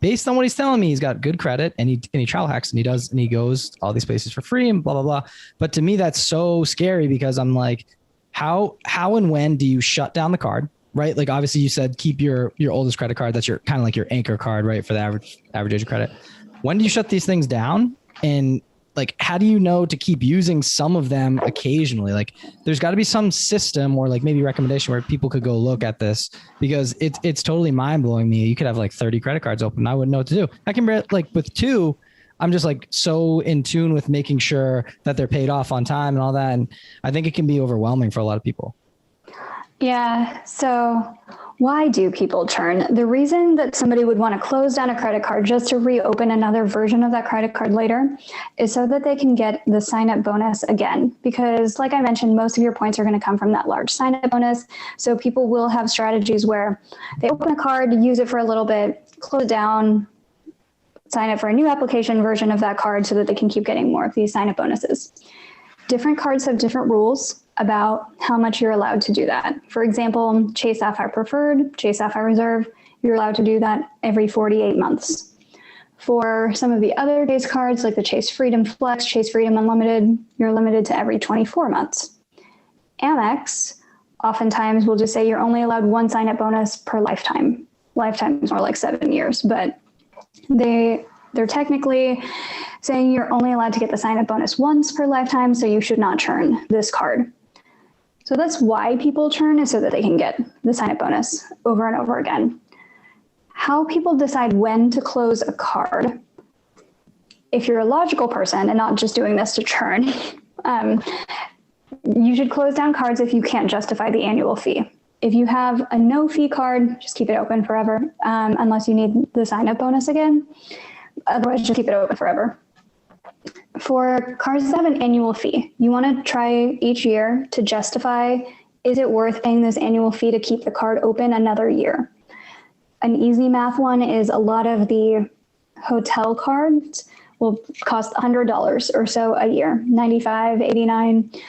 based on what he's telling me, he's got good credit and he travel hacks and he goes all these places for free and blah, blah, blah. But to me, that's so scary because I'm like, how and when do you shut down the card? Right? Like obviously you said, keep your oldest credit card. That's your kind of like your anchor card, right? For the average age of credit. When do you shut these things down? And like, how do you know to keep using some of them occasionally? Like there's got to be some system or like maybe recommendation where people could go look at this, because it's totally mind blowing me. You could have like 30 credit cards open. I wouldn't know what to do. I can like with 2, I'm just like so in tune with making sure that they're paid off on time and all that. And I think it can be overwhelming for a lot of people. Yeah. So why do people churn? The reason that somebody would want to close down a credit card just to reopen another version of that credit card later is so that they can get the sign-up bonus again. Because like I mentioned, most of your points are going to come from that large sign-up bonus. So people will have strategies where they open a card, use it for a little bit, close it down, sign up for a new application version of that card so that they can keep getting more of these sign-up bonuses. Different cards have different rules about how much you're allowed to do that. For example, Chase Sapphire Preferred, Chase Sapphire Reserve, you're allowed to do that every 48 months. For some of the other Chase cards, like the Chase Freedom Flex, Chase Freedom Unlimited, you're limited to every 24 months. Amex oftentimes will just say you're only allowed one sign-up bonus per lifetime. Lifetime is more like 7 years, but they're technically saying you're only allowed to get the sign-up bonus once per lifetime, so you should not churn this card. So that's why people churn, is so that they can get the sign-up bonus over and over again. How people decide when to close a card, if you're a logical person and not just doing this to churn, you should close down cards if you can't justify the annual fee. If you have a no-fee card, just keep it open forever, unless you need the sign-up bonus again. Otherwise, just keep it open forever. For cards that have an annual fee, you want to try each year to justify, is it worth paying this annual fee to keep the card open another year? An easy math one is a lot of the hotel cards will cost $100 or so a year, $95, $89,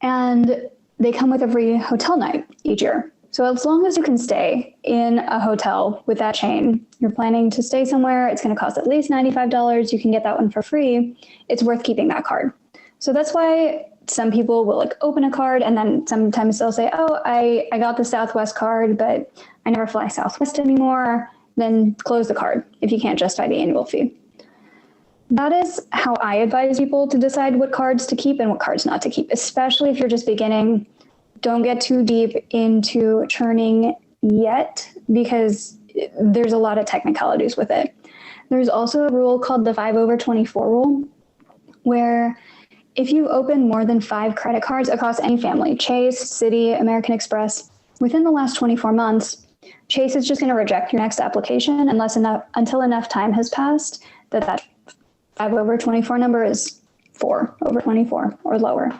and they come with a free hotel night each year. So as long as you can stay in a hotel with that chain, you're planning to stay somewhere, it's going to cost at least $95, you can get that one for free, it's worth keeping that card. So that's why some people will like open a card and then sometimes they'll say, oh, I got the Southwest card, but I never fly Southwest anymore. Then close the card if you can't justify the annual fee. That is how I advise people to decide what cards to keep and what cards not to keep, especially if you're just beginning. Don't get too deep into churning yet because there's a lot of technicalities with it. There's also a rule called the 5/24 rule, where if you open more than 5 credit cards across any family, Chase, Citi, American Express, within the last 24 months, Chase is just going to reject your next application until enough time has passed that 5/24 number is 4/24 or lower.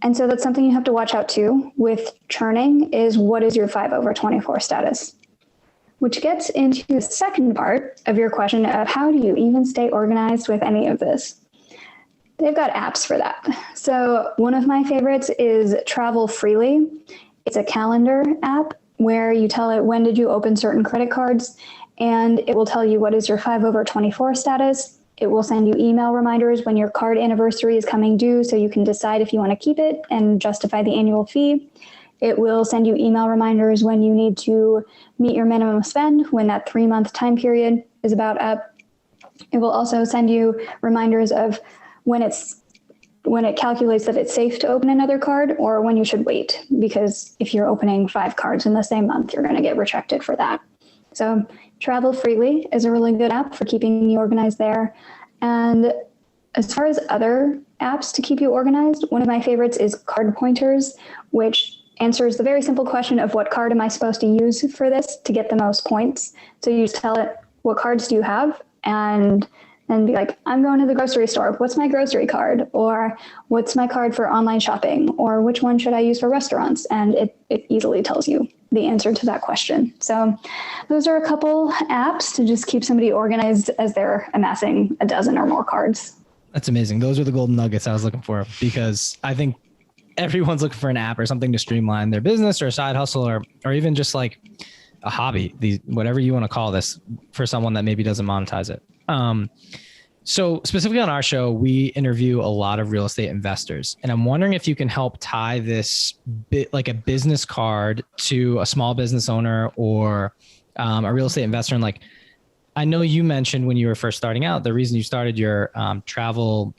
And so that's something you have to watch out too with churning is what is your 5/24 status, which gets into the second part of your question of how do you even stay organized with any of this? They've got apps for that. So one of my favorites is Travel Freely. It's a calendar app where you tell it when did you open certain credit cards, and it will tell you what is your 5/24 status. It will send you email reminders when your card anniversary is coming due so you can decide if you want to keep it and justify the annual fee. It will send you email reminders when you need to meet your minimum spend, when that 3-month time period is about up. It will also send you reminders of when it calculates that it's safe to open another card or when you should wait, because if you're opening 5 cards in the same month, you're going to get rejected for that. So Travel Freely is a really good app for keeping you organized there. And as far as other apps to keep you organized, one of my favorites is Card Pointers, which answers the very simple question of what card am I supposed to use for this to get the most points. So you just tell it, what cards do you have? And be like, I'm going to the grocery store. What's my grocery card? Or what's my card for online shopping? Or which one should I use for restaurants? And it easily tells you the answer to that question. So those are a couple apps to just keep somebody organized as they're amassing a dozen or more cards. That's amazing. Those are the golden nuggets I was looking for, because I think everyone's looking for an app or something to streamline their business or a side hustle or even just like a hobby, whatever you want to call this, for someone that maybe doesn't monetize it. So specifically on our show, we interview a lot of real estate investors, and I'm wondering if you can help tie this bit like a business card to a small business owner or a real estate investor. And like, I know you mentioned when you were first starting out, the reason you started your travel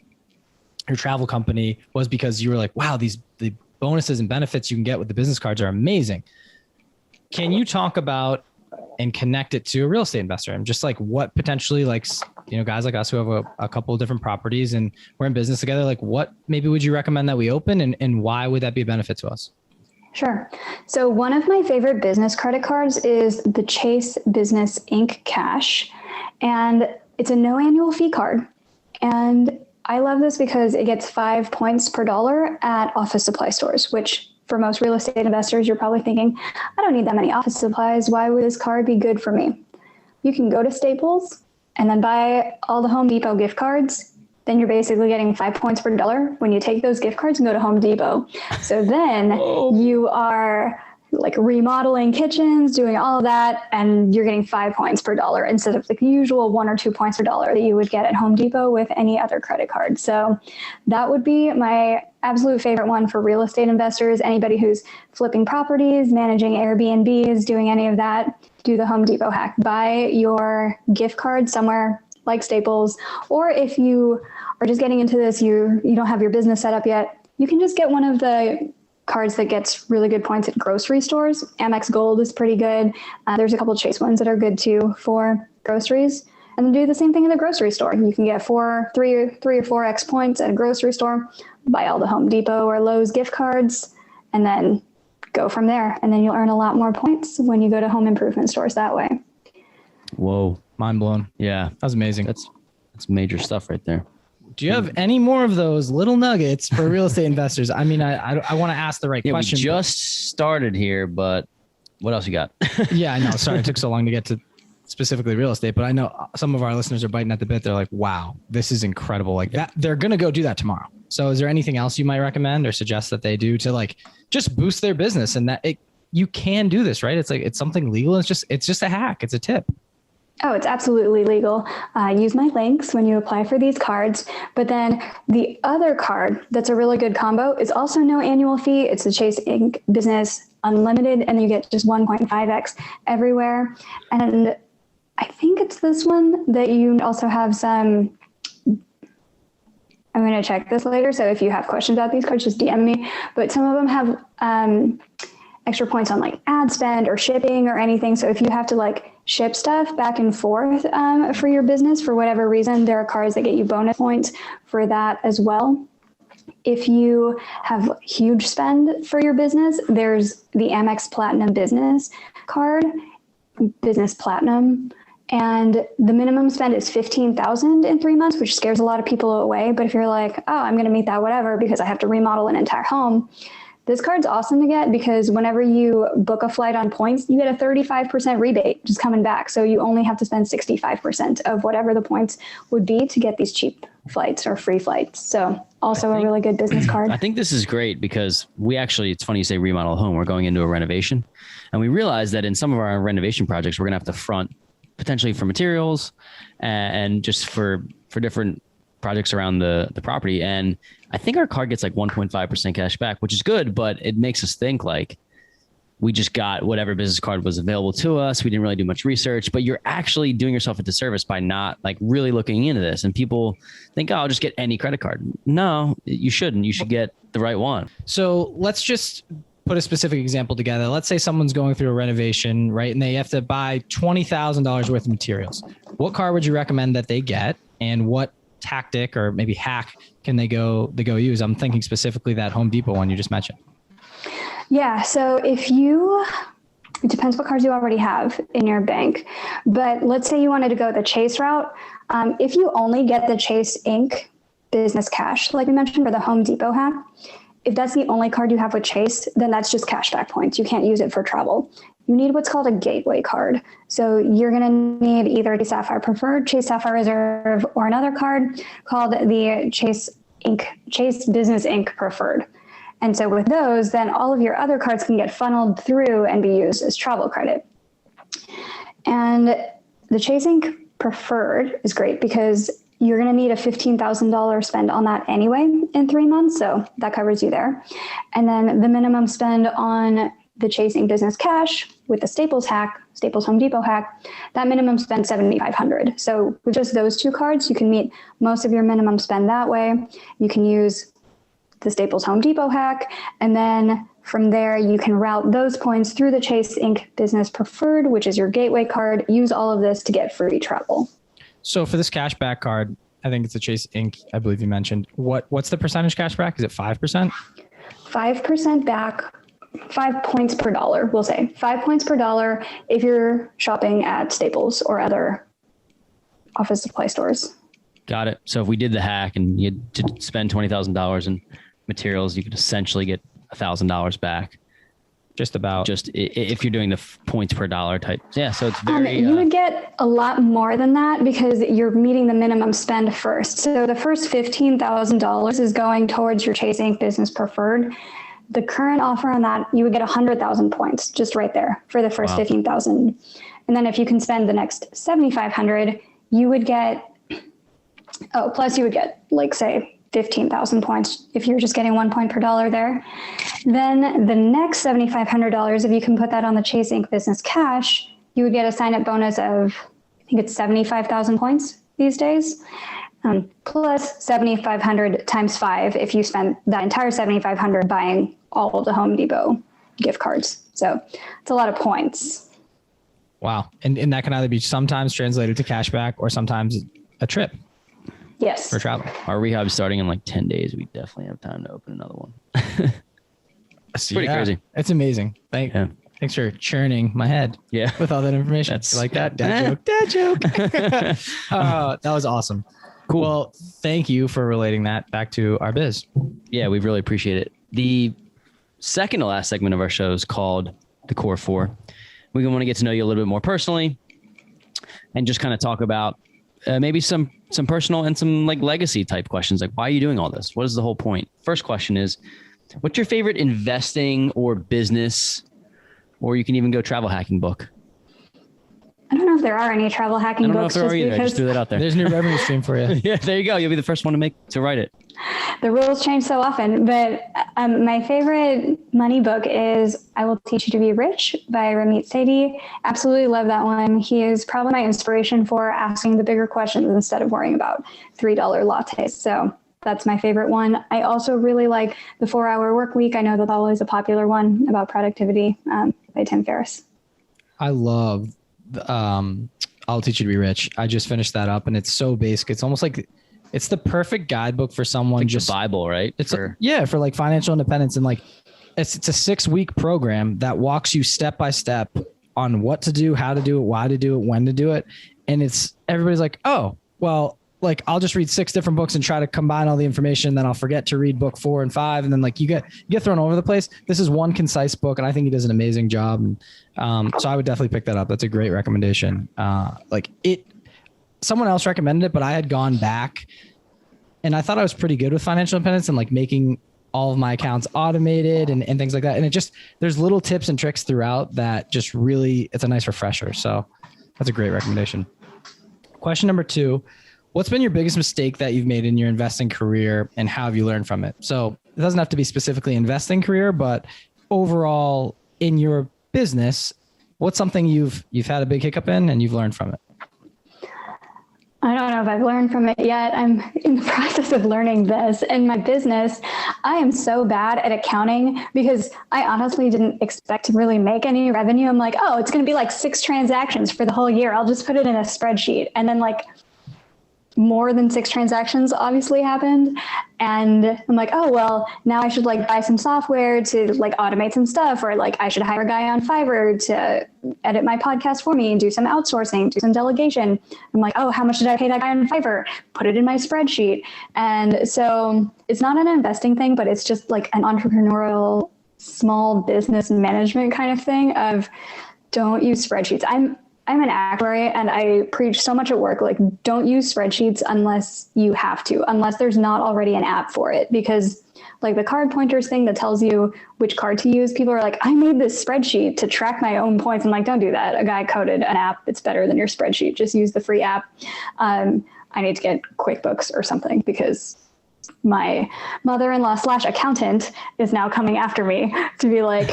company was because you were like, wow, the bonuses and benefits you can get with the business cards are amazing. Can you talk about and connect it to a real estate investor and just like what potentially, like, you know, guys like us who have a couple of different properties and we're in business together, like what maybe would you recommend that we open and why would that be a benefit to us? Sure. So one of my favorite business credit cards is the Chase Business Inc. Cash, and it's a no annual fee card. And I love this because it gets 5 points per dollar at office supply stores, which for most real estate investors, you're probably thinking, I don't need that many office supplies. Why would this card be good for me? You can go to Staples and then buy all the Home Depot gift cards. Then you're basically getting 5 points per dollar when you take those gift cards and go to Home Depot. So then you are like remodeling kitchens, doing all of that, and you're getting 5 points per dollar instead of the usual 1 or 2 points per dollar that you would get at Home Depot with any other credit card. So that would be my absolute favorite one for real estate investors. Anybody who's flipping properties, managing Airbnbs, doing any of that, do the Home Depot hack. Buy your gift card somewhere like Staples, or if you are just getting into this, you don't have your business set up yet, you can just get one of the cards that gets really good points at grocery stores. Amex Gold is pretty good. There's a couple of Chase ones that are good too for groceries. And then do the same thing in the grocery store. You can get 3 or 4x points at a grocery store, buy all the Home Depot or Lowe's gift cards, and then go from there. And then you'll earn a lot more points when you go to home improvement stores that way. Whoa. Mind blown. Yeah. That was amazing. That's major stuff right there. Do you have any more of those little nuggets for real estate investors? I mean, I want to ask the right question. We just started here, but what else you got? Yeah, I know. Sorry, it took so long to get to specifically real estate, but I know some of our listeners are biting at the bit. They're like, wow, this is incredible. Like that, they're going to go do that tomorrow. So is there anything else you might recommend or suggest that they do to like just boost their business and that you can do this, right? It's like, it's something legal. It's just a hack. It's a tip. Oh, it's absolutely legal. Use my links when you apply for these cards. But then the other card that's a really good combo is also no annual fee. It's the Chase Inc. Business Unlimited, and you get just 1.5x everywhere. And I think it's this one that you also have some. I'm going to check this later. So if you have questions about these cards, just DM me. But some of them have extra points on like ad spend or shipping or anything. So if you have to like ship stuff back and forth for your business for whatever reason, there are cards that get you bonus points for that as well. If you have huge spend for your business, there's the Amex Platinum Business card, Business Platinum. And the minimum spend is $15,000 in 3 months, which scares a lot of people away. But if you're like, oh, I'm going to meet that whatever because I have to remodel an entire home, this card's awesome to get because whenever you book a flight on points, you get a 35% rebate just coming back. So you only have to spend 65% of whatever the points would be to get these cheap flights or free flights. So also a really good business card. I think this is great because it's funny you say remodel a home. We're going into a renovation and we realize that in some of our renovation projects, we're going to have to front potentially for materials and just for different projects around the property. And I think our card gets like 1.5% cash back, which is good, but it makes us think like we just got whatever business card was available to us. We didn't really do much research, but you're actually doing yourself a disservice by not like really looking into this. And people think, oh, I'll just get any credit card. No, you shouldn't. You should get the right one. So let's just put a specific example together. Let's say someone's going through a renovation, right? And they have to buy $20,000 worth of materials. What card would you recommend that they get? And what tactic or maybe hack can they go use? I'm thinking specifically that Home Depot one you just mentioned. Yeah. So it depends what cards you already have in your bank, but let's say you wanted to go the Chase route. If you only get the Chase Inc. business cash, like we mentioned for the Home Depot hack, if that's the only card you have with Chase, then that's just cashback points. You can't use it for travel. You need what's called a gateway card. So you're going to need either the Sapphire Preferred, Chase Sapphire Reserve, or another card called the Chase Business Inc. Preferred. And so with those, then all of your other cards can get funneled through and be used as travel credit. And the Chase Inc. Preferred is great because you're going to need a $15,000 spend on that anyway in 3 months. So that covers you there. And then the minimum spend on the Chase Inc. Business Cash with the Staples Home Depot hack, that minimum spend $7,500. So with just those two cards, you can meet most of your minimum spend that way. You can use the Staples Home Depot hack. And then from there, you can route those points through the Chase Inc. Business Preferred, which is your gateway card. Use all of this to get free travel. So for this cashback card, I think it's a Chase Inc. I believe you mentioned. What's the percentage cashback? Is it 5%? 5% back, 5 points per dollar, we'll say. 5 points per dollar if you're shopping at Staples or other office supply stores. Got it. So if we did the hack and you had to spend $20,000 in materials, you could essentially get $1,000 back. Just if you're doing the points per dollar type. Yeah. So it's very, you would get a lot more than that because you're meeting the minimum spend first. So the first $15,000 is going towards your Chase Inc. Business Preferred. The current offer on that, you would get 100,000 points just right there for the first 15,000. And then if you can spend the next 7,500, you would get, plus you would get like say 15,000 points if you're just getting 1 point per dollar there. Then the next $7,500, if you can put that on the Chase Inc. Business Cash, you would get a sign-up bonus of, I think it's 75,000 points these days, plus 7,500 times 5 if you spend that entire 7,500 buying all of the Home Depot gift cards. So it's a lot of points. Wow. And that can either be sometimes translated to cashback or sometimes a trip. Yes. For travel. Our rehab's starting in like 10 days. We definitely have time to open another one. It's pretty crazy. It's amazing. Thanks for churning my head. Yeah. With all that information. That's like that. Dad joke. That was awesome. Cool. Well, thank you for relating that back to our biz. Yeah, we really appreciate it. The second to last segment of our show is called The Core Four. We want to get to know you a little bit more personally and just kind of talk about maybe some personal and some like legacy type questions. Like, why are you doing all this? What is the whole point? First question is, what's your favorite investing or business, or you can even go travel hacking book? I don't know if there are any travel hacking books. I don't know if there are either. I just threw that out there. There's a new revenue stream for you. Yeah, there you go. You'll be the first one to write it. The rules change so often, but my favorite money book is I Will Teach You to Be Rich by Ramit Sethi. Absolutely love that one. He is probably my inspiration for asking the bigger questions instead of worrying about $3 lattes. So that's my favorite one. I also really like The 4-Hour Work Week. I know that's always a popular one about productivity by Tim Ferriss. I love I'll Teach You to Be Rich. I just finished that up and it's so basic. It's almost like it's the perfect guidebook for someone. Like just the Bible, right? It's for like financial independence. And like, it's a 6-week program that walks you step by step on what to do, how to do it, why to do it, when to do it. And everybody's like, oh, well, like I'll just read 6 different books and try to combine all the information. Then I'll forget to read book 4 and 5. And then like you get thrown over the place. This is one concise book. And I think he does an amazing job. And so I would definitely pick that up. That's a great recommendation. Someone else recommended it, but I had gone back and I thought I was pretty good with financial independence and like making all of my accounts automated and things like that. And there's little tips and tricks throughout that just really, it's a nice refresher. So that's a great recommendation. Question number 2, what's been your biggest mistake that you've made in your investing career and how have you learned from it? So it doesn't have to be specifically investing career, but overall in your business, what's something you've had a big hiccup in and you've learned from it? I don't know if I've learned from it yet. I'm in the process of learning this. In my business, I am so bad at accounting because I honestly didn't expect to really make any revenue. I'm like, oh, it's going to be like 6 transactions for the whole year. I'll just put it in a spreadsheet. And then like more than 6 transactions obviously happened. And I'm like, oh, well, now I should like buy some software to like automate some stuff, or like I should hire a guy on Fiverr to edit my podcast for me and do some outsourcing, do some delegation. I'm like, oh, how much did I pay that guy on Fiverr? Put it in my spreadsheet. And so it's not an investing thing, but it's just like an entrepreneurial small business management kind of thing of don't use spreadsheets. I'm an actuary and I preach so much at work, like don't use spreadsheets unless you have to, unless there's not already an app for it. Because like the card pointers thing that tells you which card to use, people are like, I made this spreadsheet to track my own points. I'm like, don't do that. A guy coded an app. It's better than your spreadsheet. Just use the free app. I need to get QuickBooks or something because my mother-in-law / accountant is now coming after me to be like,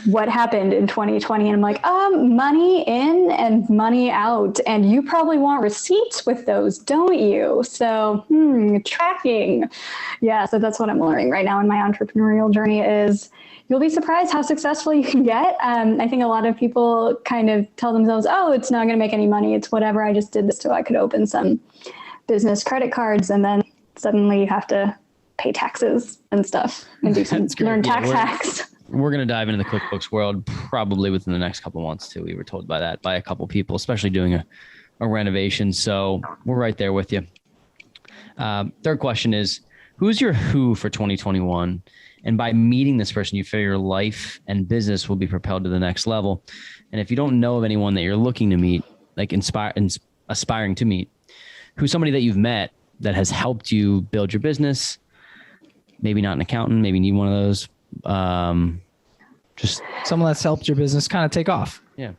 what happened in 2020? And I'm like, money in and money out. And you probably want receipts with those, don't you? So tracking. Yeah. So that's what I'm learning right now in my entrepreneurial journey is you'll be surprised how successful you can get. I think a lot of people kind of tell themselves, oh, it's not going to make any money. It's whatever. I just did this so I could open some business credit cards. And then suddenly you have to pay taxes and stuff and do some learn tax hacks. We're going to dive into the QuickBooks world probably within the next couple of months too. We were told by a couple of people, especially doing a renovation. So we're right there with you. Third question is, who's your who for 2021? And by meeting this person, you feel your life and business will be propelled to the next level. And if you don't know of anyone that you're looking to meet, like aspiring to meet, who's somebody that you've met that has helped you build your business, maybe not an accountant, maybe need one of those. Just someone that's helped your business kind of take off. Yeah.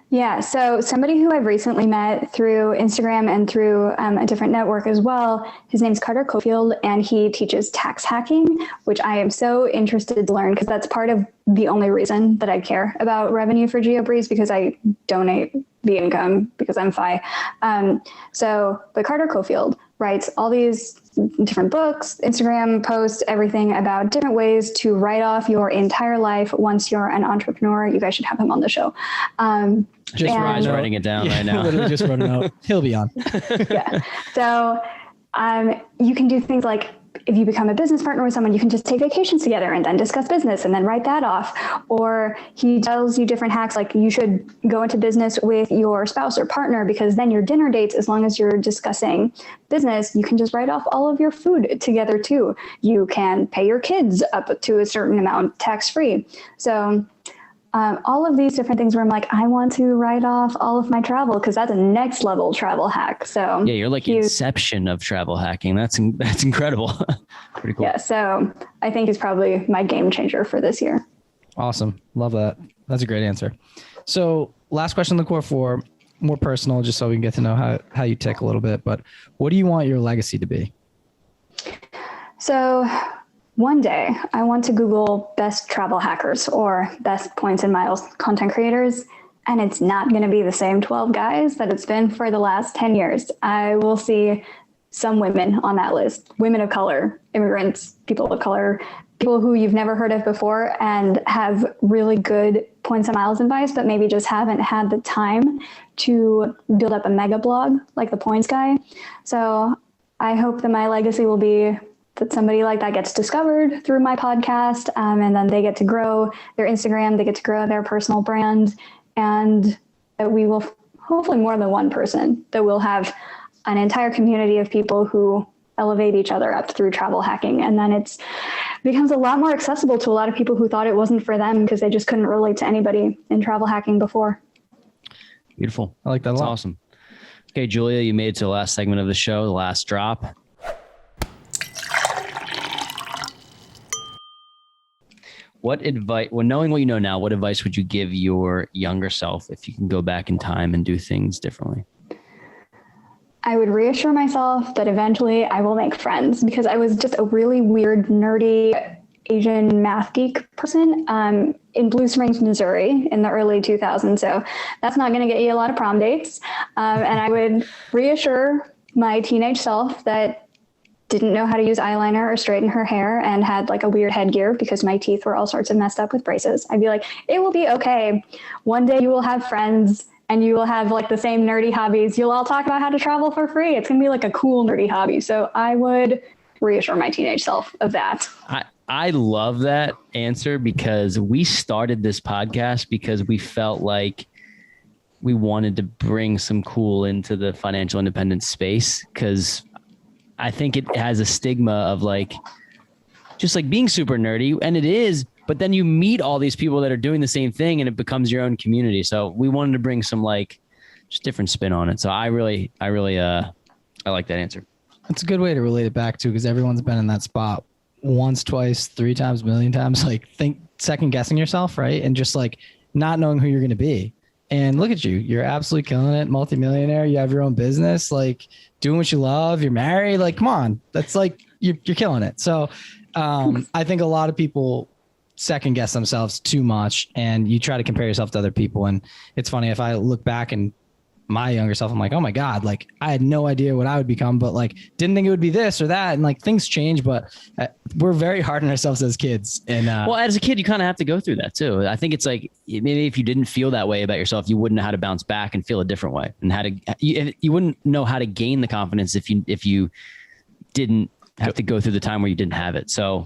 Yeah. So somebody who I've recently met through Instagram and through a different network as well, his name's Carter Cofield, and he teaches tax hacking, which I am so interested to learn because that's part of the only reason that I care about revenue for GeoBreeze, because I donate the income because I'm FI. But Carter Cofield writes all these different books, Instagram posts, everything about different ways to write off your entire life once you're an entrepreneur. You guys should have him on the show. Ryan's writing it down right now. Literally just wrote it out. He'll be on. Yeah. So you can do things like, if you become a business partner with someone, you can just take vacations together and then discuss business and then write that off. Or he tells you different hacks, like you should go into business with your spouse or partner, because then your dinner dates, as long as you're discussing business, you can just write off all of your food together too. You can pay your kids up to a certain amount tax-free. So all of these different things where I'm like, I want to write off all of my travel because that's a next level travel hack. So yeah, you're like inception of travel hacking. That's incredible. Pretty cool. Yeah. So I think he's probably my game changer for this year. Awesome. Love that. That's a great answer. So last question on the core four, more personal, just so we can get to know how you tick a little bit, but what do you want your legacy to be? So one day I want to Google best travel hackers or best points and miles content creators, and it's not going to be the same 12 guys that it's been for the last 10 years. I will see some women on that list, women of color, immigrants, people of color, people who you've never heard of before and have really good points and miles advice, but maybe just haven't had the time to build up a mega blog like the points guy. So I hope that my legacy will be that somebody like that gets discovered through my podcast, and then they get to grow their Instagram, they get to grow their personal brand, and that we will, hopefully more than one person, that we'll have an entire community of people who elevate each other up through travel hacking. And then it becomes a lot more accessible to a lot of people who thought it wasn't for them because they just couldn't relate to anybody in travel hacking before. Beautiful. I like that a lot. That's awesome. Okay, Julia, you made it to the last segment of the show, the last drop. What advice, well, knowing what you know now, what advice would you give your younger self if you can go back in time and do things differently? I would reassure myself that eventually I will make friends, because I was just a really weird, nerdy Asian math geek person in Blue Springs, Missouri in the early 2000s. So that's not going to get you a lot of prom dates. And I would reassure my teenage self that didn't know how to use eyeliner or straighten her hair and had like a weird headgear because my teeth were all sorts of messed up with braces, I'd be like, it will be okay. One day you will have friends and you will have like the same nerdy hobbies. You'll all talk about how to travel for free. It's going to be like a cool nerdy hobby. So I would reassure my teenage self of that. I love that answer because we started this podcast because we felt like we wanted to bring some cool into the financial independence space, because I think it has a stigma of like, just like being super nerdy, and it is, but then you meet all these people that are doing the same thing and it becomes your own community. So we wanted to bring some like just different spin on it. So I really like that answer. That's a good way to relate it back to, because everyone's been in that spot once, twice, 3 times, a million times, like second guessing yourself, right? And just like not knowing who you're going to be. And look at you, you're absolutely killing it. Multimillionaire. You have your own business, like doing what you love. You're married. Like, come on, that's like, you're killing it. So I think a lot of people second guess themselves too much, and you try to compare yourself to other people. And it's funny, if I look back and my younger self, I'm like, oh my God, like I had no idea what I would become, but like didn't think it would be this or that. And like things change, but we're very hard on ourselves as kids. And well, as a kid, you kind of have to go through that too. I think it's like, maybe if you didn't feel that way about yourself, you wouldn't know how to bounce back and feel a different way, and how to, you wouldn't know how to gain the confidence if you didn't have to go through the time where you didn't have it. So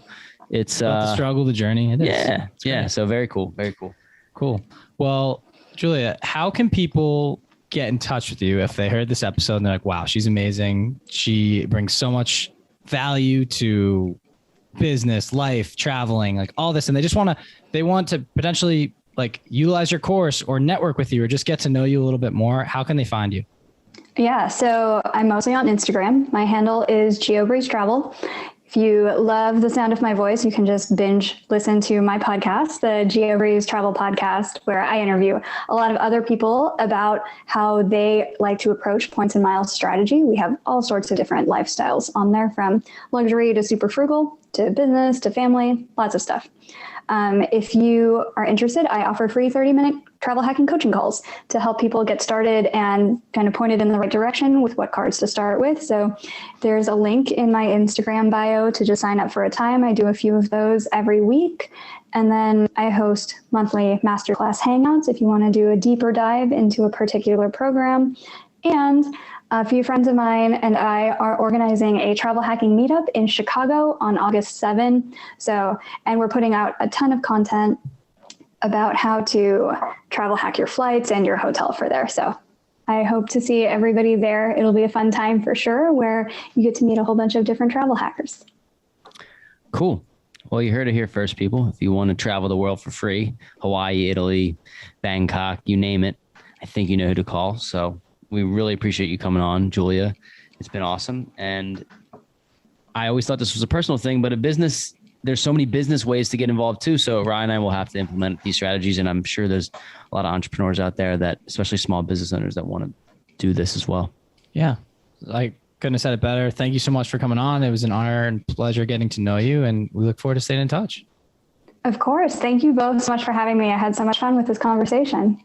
it's the struggle, the journey. It is. Yeah. So very cool. Very cool. Cool. Well, Julia, how can people get in touch with you if they heard this episode and they're like, wow, she's amazing. She brings so much value to business, life, traveling, like all this. And they want to potentially like utilize your course or network with you or just get to know you a little bit more. How can they find you? Yeah, so I'm mostly on Instagram. My handle is GeoBreeze Travel. If you love the sound of my voice, you can just binge listen to my podcast, the GeoBreeze Travel Podcast, where I interview a lot of other people about how they like to approach points and miles strategy. We have all sorts of different lifestyles on there, from luxury to super frugal to business to family, lots of stuff. If you are interested, I offer free 30-minute travel hacking coaching calls to help people get started and kind of pointed in the right direction with what cards to start with. So there's a link in my Instagram bio to just sign up for a time. I do a few of those every week. And then I host monthly masterclass hangouts if you want to do a deeper dive into a particular program. And a few friends of mine and I are organizing a travel hacking meetup in Chicago on August 7. And we're putting out a ton of content about how to travel hack your flights and your hotel for there. So I hope to see everybody there. It'll be a fun time for sure, where you get to meet a whole bunch of different travel hackers. Cool. Well, you heard it here first, people. If you want to travel the world for free, Hawaii, Italy, Bangkok, you name it, I think you know who to call. So we really appreciate you coming on, Julia. It's been awesome. And I always thought this was a personal thing, but a business, there's so many business ways to get involved too. So Ryan and I will have to implement these strategies. And I'm sure there's a lot of entrepreneurs out there that, especially small business owners, that want to do this as well. Yeah. I couldn't have said it better. Thank you so much for coming on. It was an honor and pleasure getting to know you, and we look forward to staying in touch. Of course. Thank you both so much for having me. I had so much fun with this conversation.